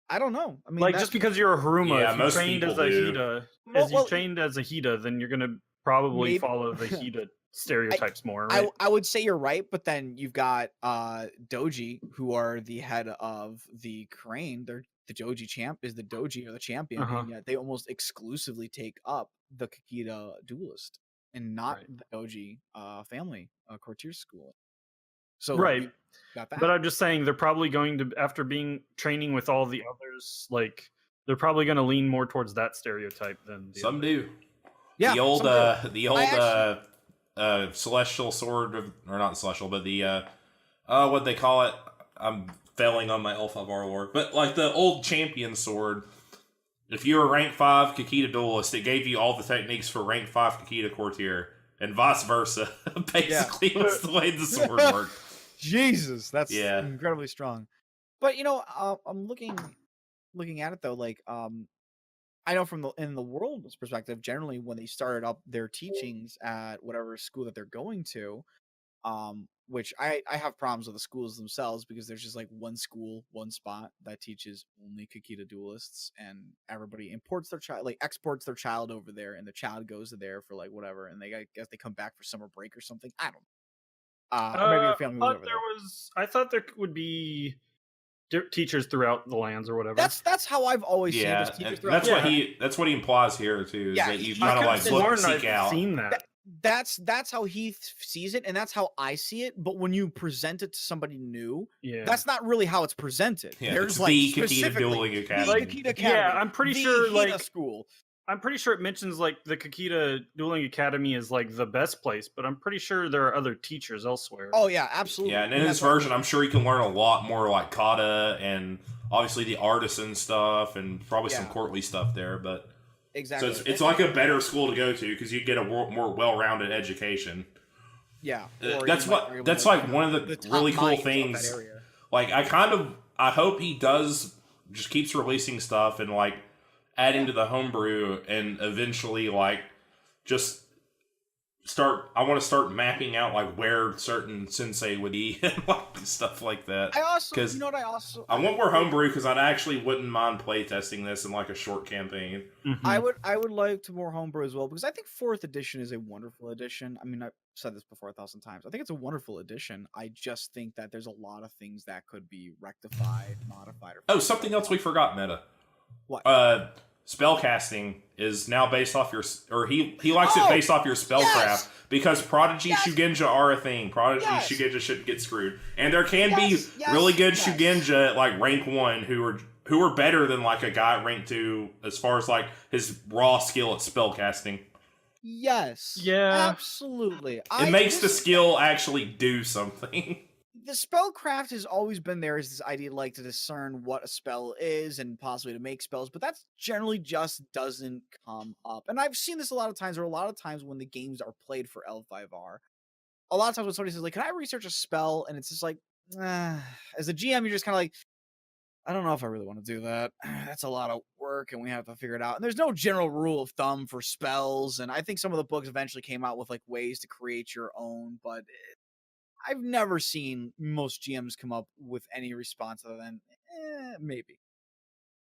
I don't know. I mean, Like, just because you're a Haruma, Yeah, if you most trained as people a do. Hida, trained as a Hida, then you're gonna probably Maybe- follow the Hida stereotypes more, right? I would say you're right, but then you've got Doji, who are the head of the Crane. They're the Doji champ is the Doji or the champion, and yet they almost exclusively take up the Kakita duelist and not the Doji family courtier school. So right. got that. But I'm just saying they're probably going to, after training with all the others, like they're probably going to lean more towards that stereotype than Some do. Yeah, The old actually, celestial sword or not celestial, but the what they call it. I'm failing on my L5 lore, but like the old champion sword. If you were rank 5 Kakita duelist, it gave you all the techniques for rank 5 Kakita courtier, and vice versa. Basically, was the way the sword worked. Jesus, that's incredibly strong. But I'm looking at it though, like I know from in the world's perspective, generally when they started up their teachings at whatever school that they're going to, which I have problems with the schools themselves because there's just like one school, one spot that teaches only Kakita duelists, and everybody imports their child, like exports their child over there, and the child goes there for like whatever, and I guess they come back for summer break or something. I don't know. Or maybe the family was over there. I thought there would be teachers throughout the lands or whatever. That's how I've always seen it. That's what he implies here too. Yeah, that you kind of like seek out. Seen that. That's how he sees it, and that's how I see it. But when you present it to somebody new, that's not really how it's presented. Yeah, There's it's like the Kakita Dueling Academy. Kakita Academy. Yeah, I'm pretty sure Hida school. I'm pretty sure it mentions like the Kakita Dueling Academy is like the best place, but I'm pretty sure there are other teachers elsewhere. Oh yeah, absolutely. Yeah, and in this version, I'm sure you can learn a lot more like kata and obviously the artisan stuff and probably some courtly stuff there. But exactly, so it's like a better school to go to because you get a more well-rounded education. Yeah, that's like one of the really cool things. Like I hope he does just keeps releasing stuff and like adding to the homebrew and eventually like just I want to start mapping out like where certain sensei would be and like stuff like that. I want more homebrew because I actually wouldn't mind playtesting this in like a short campaign. Mm-hmm. I would like to more homebrew as well because I think 4th edition is a wonderful edition. I mean, I've said this before 1,000 times. I think it's a wonderful edition. I just think that there's a lot of things that could be rectified, modified. Something else we forgot, Meta. What? spellcasting is now based off your, or he likes it based off your spellcraft yes! because Prodigy Yes! Shugenja are a thing. Prodigy Yes! Shugenja shouldn't get screwed, and there can Yes! be Yes! really good Yes! Shugenja at like rank 1 who are better than like a guy at rank 2 as far as like his raw skill at spellcasting. Yes. Yeah. Absolutely. It makes the skill actually do something. The spellcraft has always been there as this idea like to discern what a spell is and possibly to make spells, but that's generally just doesn't come up. And I've seen this a lot of times, or a lot of times when the games are played for L5R. A lot of times when somebody says, like, can I research a spell? And it's just like, as a GM, you're just kind of like, I don't know if I really want to do that. That's a lot of work and we have to figure it out. And there's no general rule of thumb for spells. And I think some of the books eventually came out with like ways to create your own, but I've never seen most GMs come up with any response other than maybe.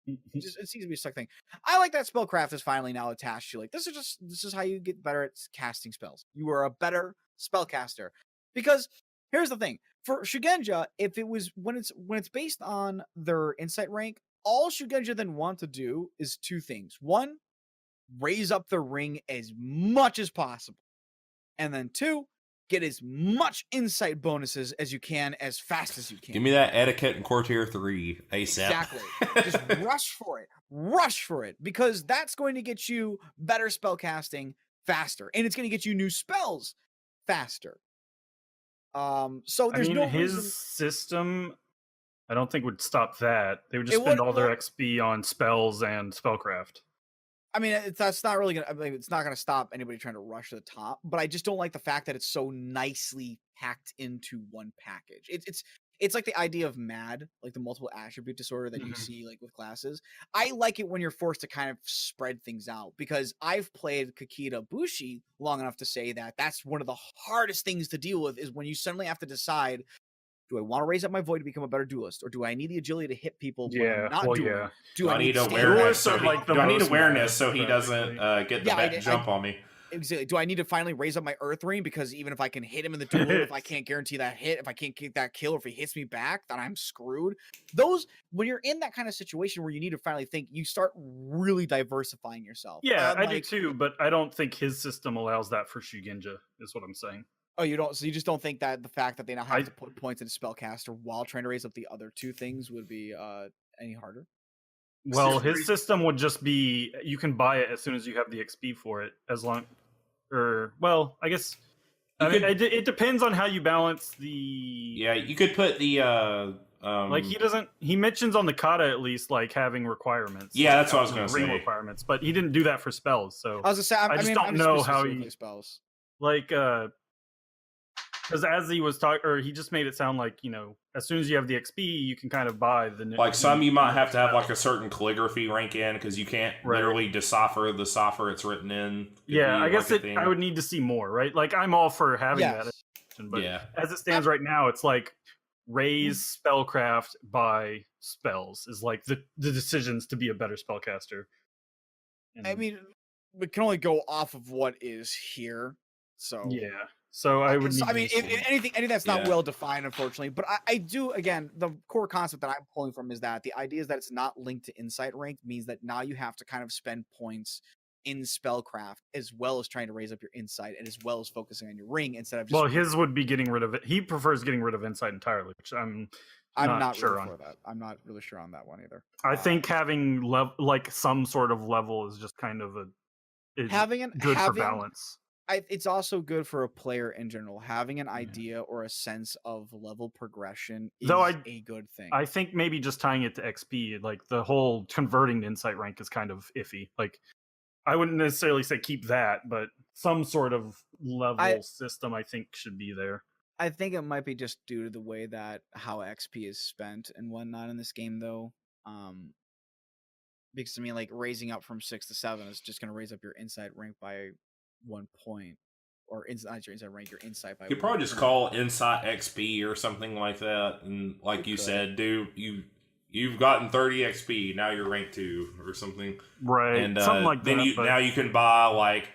It seems to be a stuck thing. I like that spellcraft is finally now attached to like this is how you get better at casting spells. You are a better spellcaster. Because here's the thing. For Shugenja, if it was when it's based on their insight rank, all Shugenja then want to do is two things. One, raise up the ring as much as possible. And then two, get as much insight bonuses as you can, as fast as you can. Give me that etiquette in Courtier 3 ASAP. Exactly. Just rush for it. Rush for it. Because that's going to get you better spellcasting faster. And it's going to get you new spells faster. So there's his system, I don't think would stop that. They would just spend all their XP on spells and spellcraft. I mean, that's not really gonna. I mean, it's not gonna stop anybody trying to rush to the top. But I just don't like the fact that it's so nicely packed into one package. It's like the idea of MAD, like the multiple attribute disorder that you see like with classes. I like it when you're forced to kind of spread things out because I've played Kakita Bushi long enough to say that that's one of the hardest things to deal with is when you suddenly have to decide. Do I want to raise up my void to become a better dualist, or do I need the agility to hit people? Yeah, Do I need awareness? So he most doesn't get the jump on me. Exactly. Do I need to finally raise up my Earth Ring because even if I can hit him in the duel, if I can't guarantee that hit, if I can't get that kill, or if he hits me back, then I'm screwed. When you're in that kind of situation where you need to finally think, you start really diversifying yourself. Yeah, I do too, but I don't think his system allows that for Shugenja. Is what I'm saying. Oh, you don't? So you just don't think that the fact that they now have to put points into spellcaster while trying to raise up the other two things would be any harder? Well, his system would just be you can buy it as soon as you have the XP for it, as long, I guess. It depends on how you balance the. Yeah, you could put the. Like he mentions on the kata at least like having requirements. Yeah, that's what I was going to say. Requirements, but he didn't do that for spells. So I was going to say, I just don't know how he spells. Like because as he was talking, or he just made it sound like, as soon as you have the XP, you can kind of buy the. Like some, you might have to have like a certain calligraphy rank in because you can't literally decipher the cipher it's written in. Yeah, I guess I would need to see more, right? Like I'm all for having that, but as it stands right now, it's like raise spellcraft by spells is like the decisions to be a better spellcaster. I mean, we can only go off of what is here, so yeah. So I would. If anything that's not well defined, unfortunately. But I do, again, the core concept that I'm pulling from is that the idea is that it's not linked to insight rank means that now you have to kind of spend points in spellcraft as well as trying to raise up your insight and as well as focusing on your ring instead of just. Well, his would be getting rid of it. He prefers getting rid of insight entirely, which I'm not sure on. That. I'm not really sure on that one either. I think having like some sort of level is just kind of good for balance. It's also good for a player in general. Having an idea or a sense of level progression is a good thing. I think maybe just tying it to XP, like the whole converting to insight rank is kind of iffy. Like I wouldn't necessarily say keep that, but some sort of level system I think should be there. I think it might be just due to the way that how XP is spent and whatnot in this game, though. Because like raising up from 6 to 7 is just going to raise up your insight rank by 1 point, or not your insight rank, your insight by. You could probably just call insight XP or something like that, and like you said, you've gotten 30 XP, now you're rank 2 or something, right? And something like then that. Now you can buy like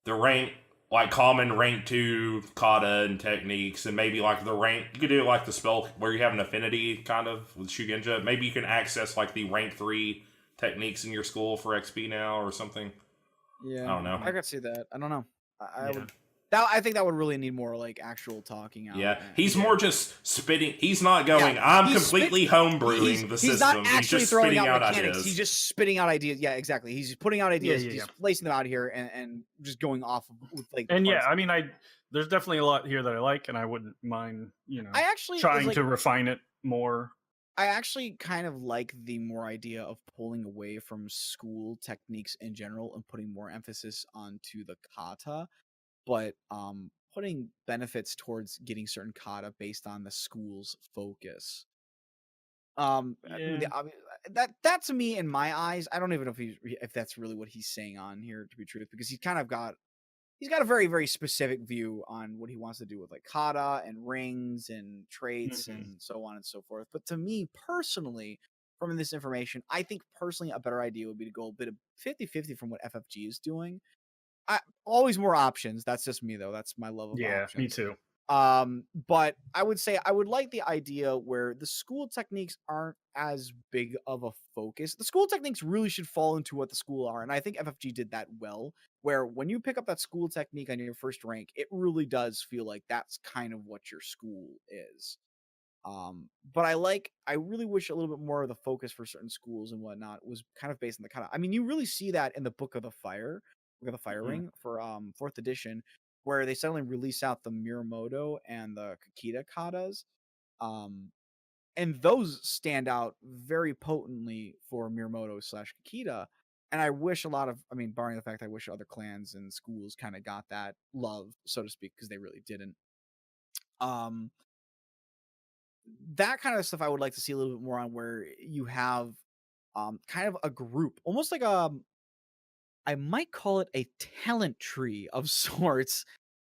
the rank, like common rank 2 kata and techniques, and maybe like the rank. You could do like the spell where you have an affinity kind of with Shugenja. Maybe you can access like the rank 3 techniques in your school for XP now or something. Yeah, I don't know. I could see that. I don't know. I Yeah. would. That I think that would really need more like actual talking out. Yeah, and- he's more just spitting. He's not going, I'm he's completely homebrewing the He's not system. actually He's just throwing spitting out mechanics. ideas. He's just spitting out ideas. Yeah, exactly. He's putting out ideas. yeah, He's yeah. placing them out here and just going off of with, like. And yeah, parts. I mean, there's definitely a lot here that I like, and I wouldn't mind, I actually trying like, to refine it more. I actually kind of like the more idea of pulling away from school techniques in general and putting more emphasis onto the kata, but putting benefits towards getting certain kata based on the school's focus. Yeah. That to me, in my eyes, I don't even know if that's really what he's saying on here, to be truth, because he's got a very, very specific view on what he wants to do with like kata and rings and traits Mhm. and so on and so forth. But to me personally, from this information, I think personally a better idea would be to go a bit of 50-50 from what FFG is doing. Always more options. That's just me though. That's my love of Yeah, options. me too. But I would say I would like the idea where the school techniques aren't as big of a focus. The school techniques really should fall into what the school are, and I think FFG did that well. Where when you pick up that school technique on your first rank, it really does feel like that's kind of what your school is. But I really wish a little bit more of the focus for certain schools and whatnot was kind of based on the kata. I mean, you really see that in the Book of the Fire Mhm. Ring for 4th edition, where they suddenly release out the Miramoto and the Kakita katas. And those stand out very potently for Miramoto / Kakita. And I wish barring the fact I wish other clans and schools kind of got that love, so to speak, because they really didn't. That kind of stuff I would like to see a little bit more on, where you have kind of a group, almost like I might call it a talent tree of sorts,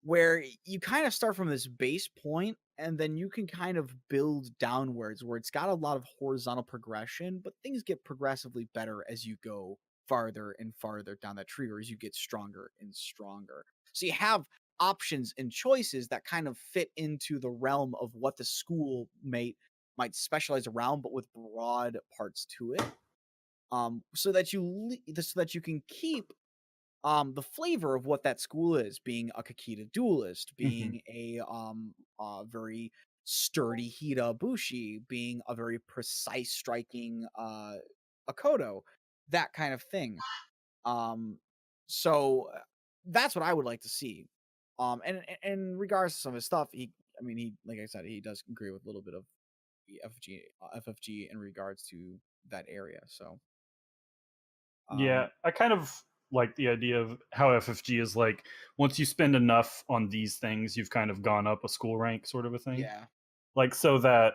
where you kind of start from this base point and then you can kind of build downwards, where it's got a lot of horizontal progression, but things get progressively better as you go farther and farther down that tree, or as you get stronger and stronger. So you have options and choices that kind of fit into the realm of what the school might specialize around, but with broad parts to it. So that you can keep the flavor of what that school is, being a Kakita duelist, being a very sturdy Hida Bushi, being a very precise striking Akodo, that kind of thing. So that's what I would like to see. And in regards to some of his stuff, he like I said, he does agree with a little bit of FFG in regards to that area. So Yeah, I kind of like the idea of how FFG is like, once you spend enough on these things, you've kind of gone up a school rank, sort of a thing. yeah, Like, so that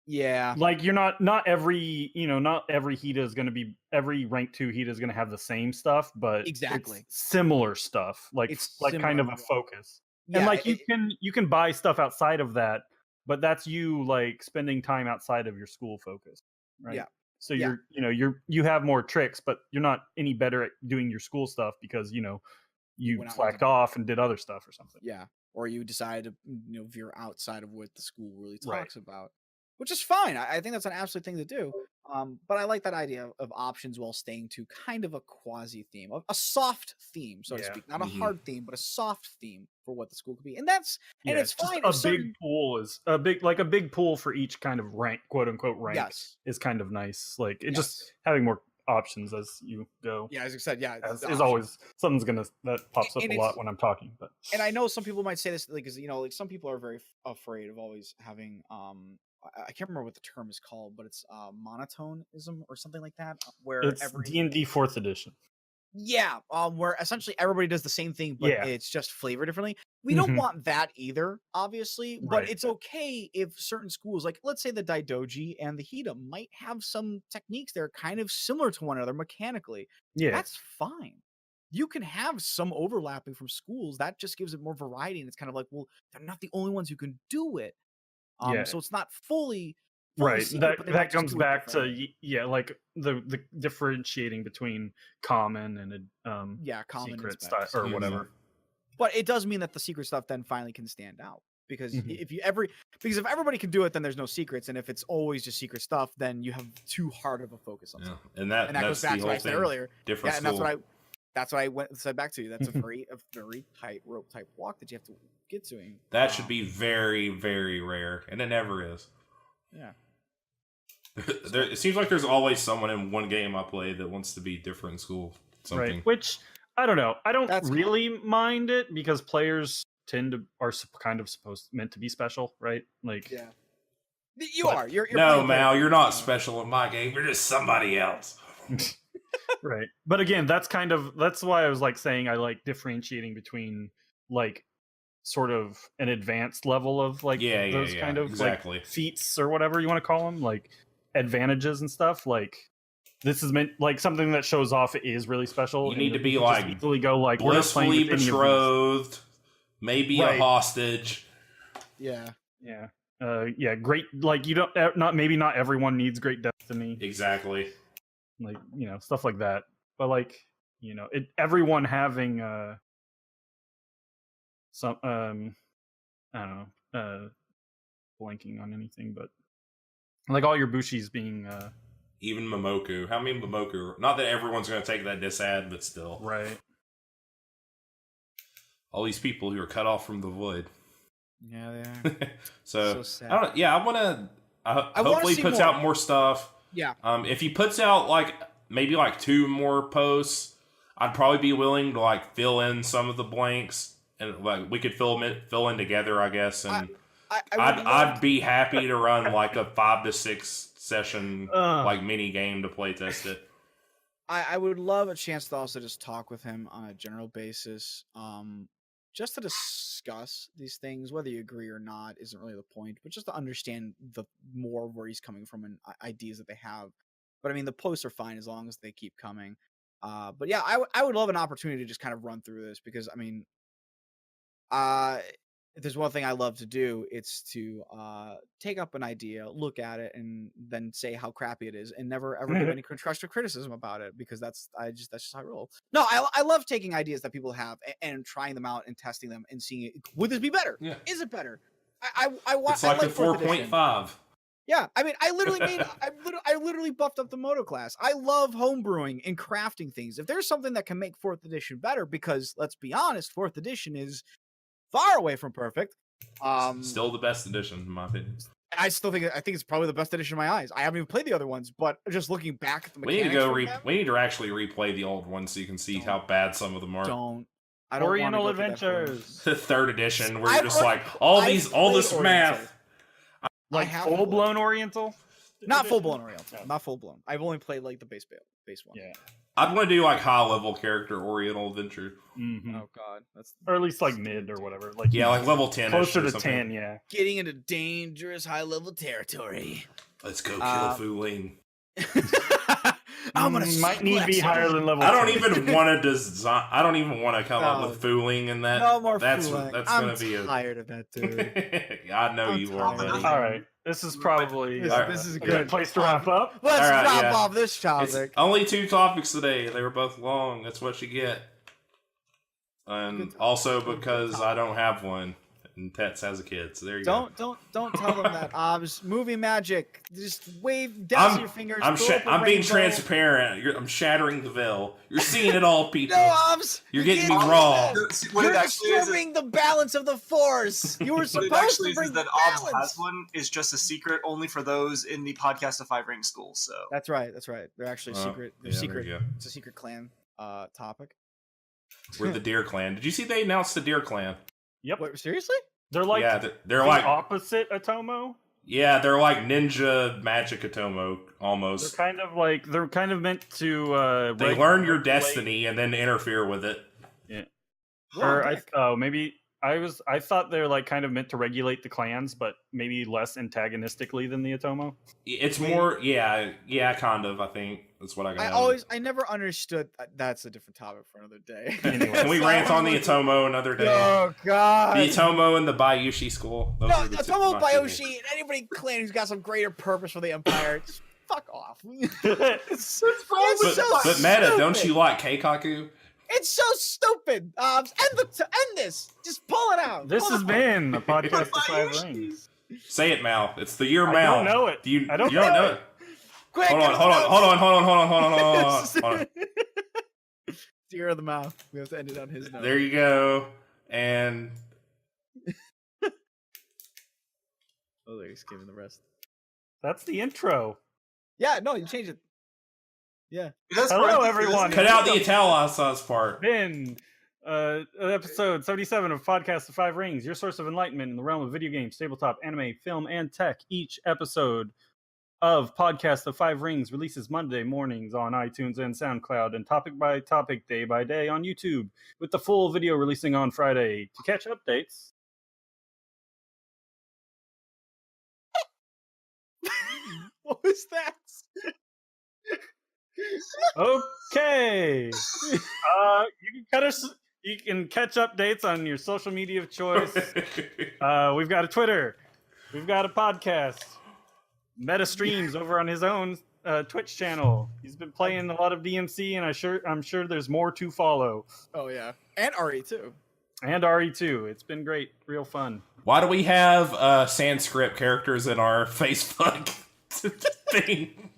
yeah, like you're not every Hida is going to be, every rank 2 Hida is going to have the same stuff, but exactly. it's similar stuff, like It's kind of similar. a focus. Yeah, And like you can buy stuff outside of that, but that's you like spending time outside of your school focus, right? Yeah. So Yeah. you have more tricks, but you're not any better at doing your school stuff because you went out slacked off and did other stuff or something. Yeah, or you decide to veer outside of what the school really Right. talks about, which is fine. I think that's an absolute thing to do. But I like that idea of options while staying to kind of a quasi theme, a soft theme, so to Yeah. speak, not a Mhm. hard theme, but a soft theme for what the school could be, and it's Just fine. a if certain- big pool is a big pool for each kind of rank, quote unquote rank, Yes. is kind of nice. Like it Yes. just having more options as you go. Yeah, as I said, yeah, As the is options. always something's that pops up And a lot when I'm talking, but And I know some people might say this, like, because like some people are very afraid of always having I can't remember what the term is called, but it's monotonism or something like that, where it's D&D 4th edition. where essentially everybody does the same thing, but Yeah. it's just flavored differently. We don't Mhm. want that either, obviously, but Right. it's okay if certain schools, like let's say the Daidoji and the Hida, might have some techniques that are kind of similar to one another mechanically. Yeah. That's fine. You can have some overlapping from schools. That just gives it more variety, and it's kind of like, well, they're not the only ones who can do it. Yeah. So it's not fully Right. secret, but they might That just comes do it back differently. to like the differentiating between common and common and secret spec, style or Mhm. whatever. But it does mean that the secret stuff then finally can stand out. because Mhm. if everybody can do it, then there's no secrets, and if it's always just secret stuff, then you have too hard of a focus on Yeah, something. and that And that goes that's back the to whole what I said thing. earlier. Different Yeah, and school. that's what I said back to you. That's a very tight rope type walk that you have to get to. That should be very, very rare, and it never is. Yeah. It seems like there's always someone in one game I play that wants to be different in school. Something. Right. Which I don't know. I don't That's really mind it because players kind of meant to be special, right? Like Yeah. You But- are. You're No, playing Mal, good. you're not special in my game. You're just somebody else. right. But again, that's why I was like saying I like differentiating between like sort of an advanced level of like Yeah, those kind of exactly. like feats or whatever you want to call them, like advantages and stuff. Like this is meant like something that shows off it is really special. You and need to you be, can just like, easily go like we're not playing Blissfully with any of these. betrothed, maybe Right. a hostage. Yeah. Yeah. Yeah, great. Like you don't not everyone needs great destiny. Exactly. Like stuff like that. But like everyone having some I don't know blanking on anything, but like all your bushis being Even Momoku. How many Momoku? Not that everyone's going to take that disad, but still. right. All these people who are cut off from the void. Yeah, they are. so, So sad. I don't. Yeah, I want to. wanna Hopefully, see puts more. out more stuff. Yeah. If he puts out like maybe like 2 more posts, I'd probably be willing to like fill in some of the blanks, and like we could fill in together, I guess. And I'd be happy to run like a 5 to 6 session like mini game to play test it. I would love a chance to also just talk with him on a general basis, just to discuss these things. Whether you agree or not isn't really the point, but just to understand the more where he's coming from and ideas that they have. But I mean, the posts are fine as long as they keep coming. But yeah, I would love an opportunity to just kind of run through this because I mean, if there's one thing I love to do, it's to take up an idea, look at it, and then say how crappy it is, and never ever give any constructive criticism about it because that's just how I roll. No, I love taking ideas that people have and trying them out and testing them and seeing it. Would this be better? Yeah. Is it better? I want. It's like the 4th edition. 4.5. Yeah, I mean, I literally buffed up the moto class. I love homebrewing and crafting things. If there's something that can make 4th edition better, because let's be honest, 4th edition is far away from perfect. Still the best edition, in my opinion. I think it's probably the best edition in my eyes. I haven't even played the other ones, but just looking back at the We need to mechanics go. from them, We need to actually replay the old ones so you can see how bad some of them are. I don't Oriental wanna go through that for- Adventures. The 3rd edition, where I've you're just already- like all I've this played math. Oriental. Like have- full blown Oriental? Not full blown Oriental. No. Not full blown. I've only played like the base one. Yeah. I'd want to do like high level character Oriental Adventure. Mhm. Oh god, that's Or at least like mid or whatever. Like Yeah, like level 10. closer or to something. 10, yeah. getting into dangerous high level territory. Let's go kill Fu Ling. I'm gonna might need to be suplex higher him. than level I don't 10. even want to design. I don't even want to come up No. with Fu Ling in that. No more That's fooling. that's I'm gonna be a. tired of that, dude. I know I'm you are, tired. buddy. All right. This is probably This is a good. good place to wrap up. Let's All right, drop yeah. off this It's topic. only 2 topics today. They were both long. That's what you get. And Good also Good because topic. I don't have one, and Tets has a kid, so there you go. Don't tell them that. Movie magic. Just wave down your fingers. I'm throw up a being rainbow. transparent. I'm shattering the veil. You're seeing it all, people. No, Obs. You're getting me getting raw. What You're it actually is, disturbing the balance of the force. You were what supposed it actually to is bring that the Obs balance. has one is just a secret only for those in the podcast of 5 Ring School. So That's right. They're actually Oh, secret. They're yeah, there secret. you go. It's a secret clan topic. We're the Deer Clan. Did you see they announced the Deer Clan? Yep. Wait, seriously? They're like Yeah, they're the like opposite Atomo. they're like ninja magic Atomo almost. They're kind of meant to They learn your destiny and then interfere with it. Or Heck. maybe I thought they're like kind of meant to regulate the clans, but maybe less antagonistically than the Atomo. It's more, kind of. I think that's what I got. I never understood. That's a different topic for another day. Anyway. Can we rant on the Atomo another day? Oh God. The Atomo and the Bayushi school. Those No, are the two- Tomo my Bayoshi favorite. and anybody clan who's got some greater purpose for the Empire, just fuck off. But, so but Meta, don't stupid. you like Keikaku? It's so stupid. End this. Just pull it out. This Pull has it out. been a podcast of five rings. Say it, Mal. It's the year I Mal. don't know it. I don't you don't know know it. Quick, Hold on. Year of the mouth. We have to end it on his note. There you go. And Oh, there he's giving the rest. That's the intro. Yeah, no, you change it. Yeah. Hello, everyone. cut out the italicized part. Been episode 77 of Podcast of Five Rings, your source of enlightenment in the realm of video games, tabletop, anime, film, and tech. Each episode of Podcast of Five Rings releases Monday mornings on iTunes and SoundCloud, and topic by topic, day by day on YouTube, with the full video releasing on Friday. To catch updates, What was that? okay. You can catch updates on your social media of choice. We've got a Twitter. We've got a podcast. Meta streams over on his own Twitch channel. He's been playing a lot of DMC, and I'm sure there's more to follow. Oh yeah, and Ari too. And RE2. It's been great, real fun. Why do we have Sanskrit characters in our Facebook thing?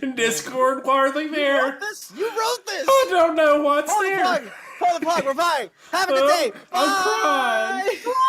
In Discord, why are they there? You wrote this. I don't know what's Pull there. the plug. We're bye. Have a good day. I'm crying. Bye.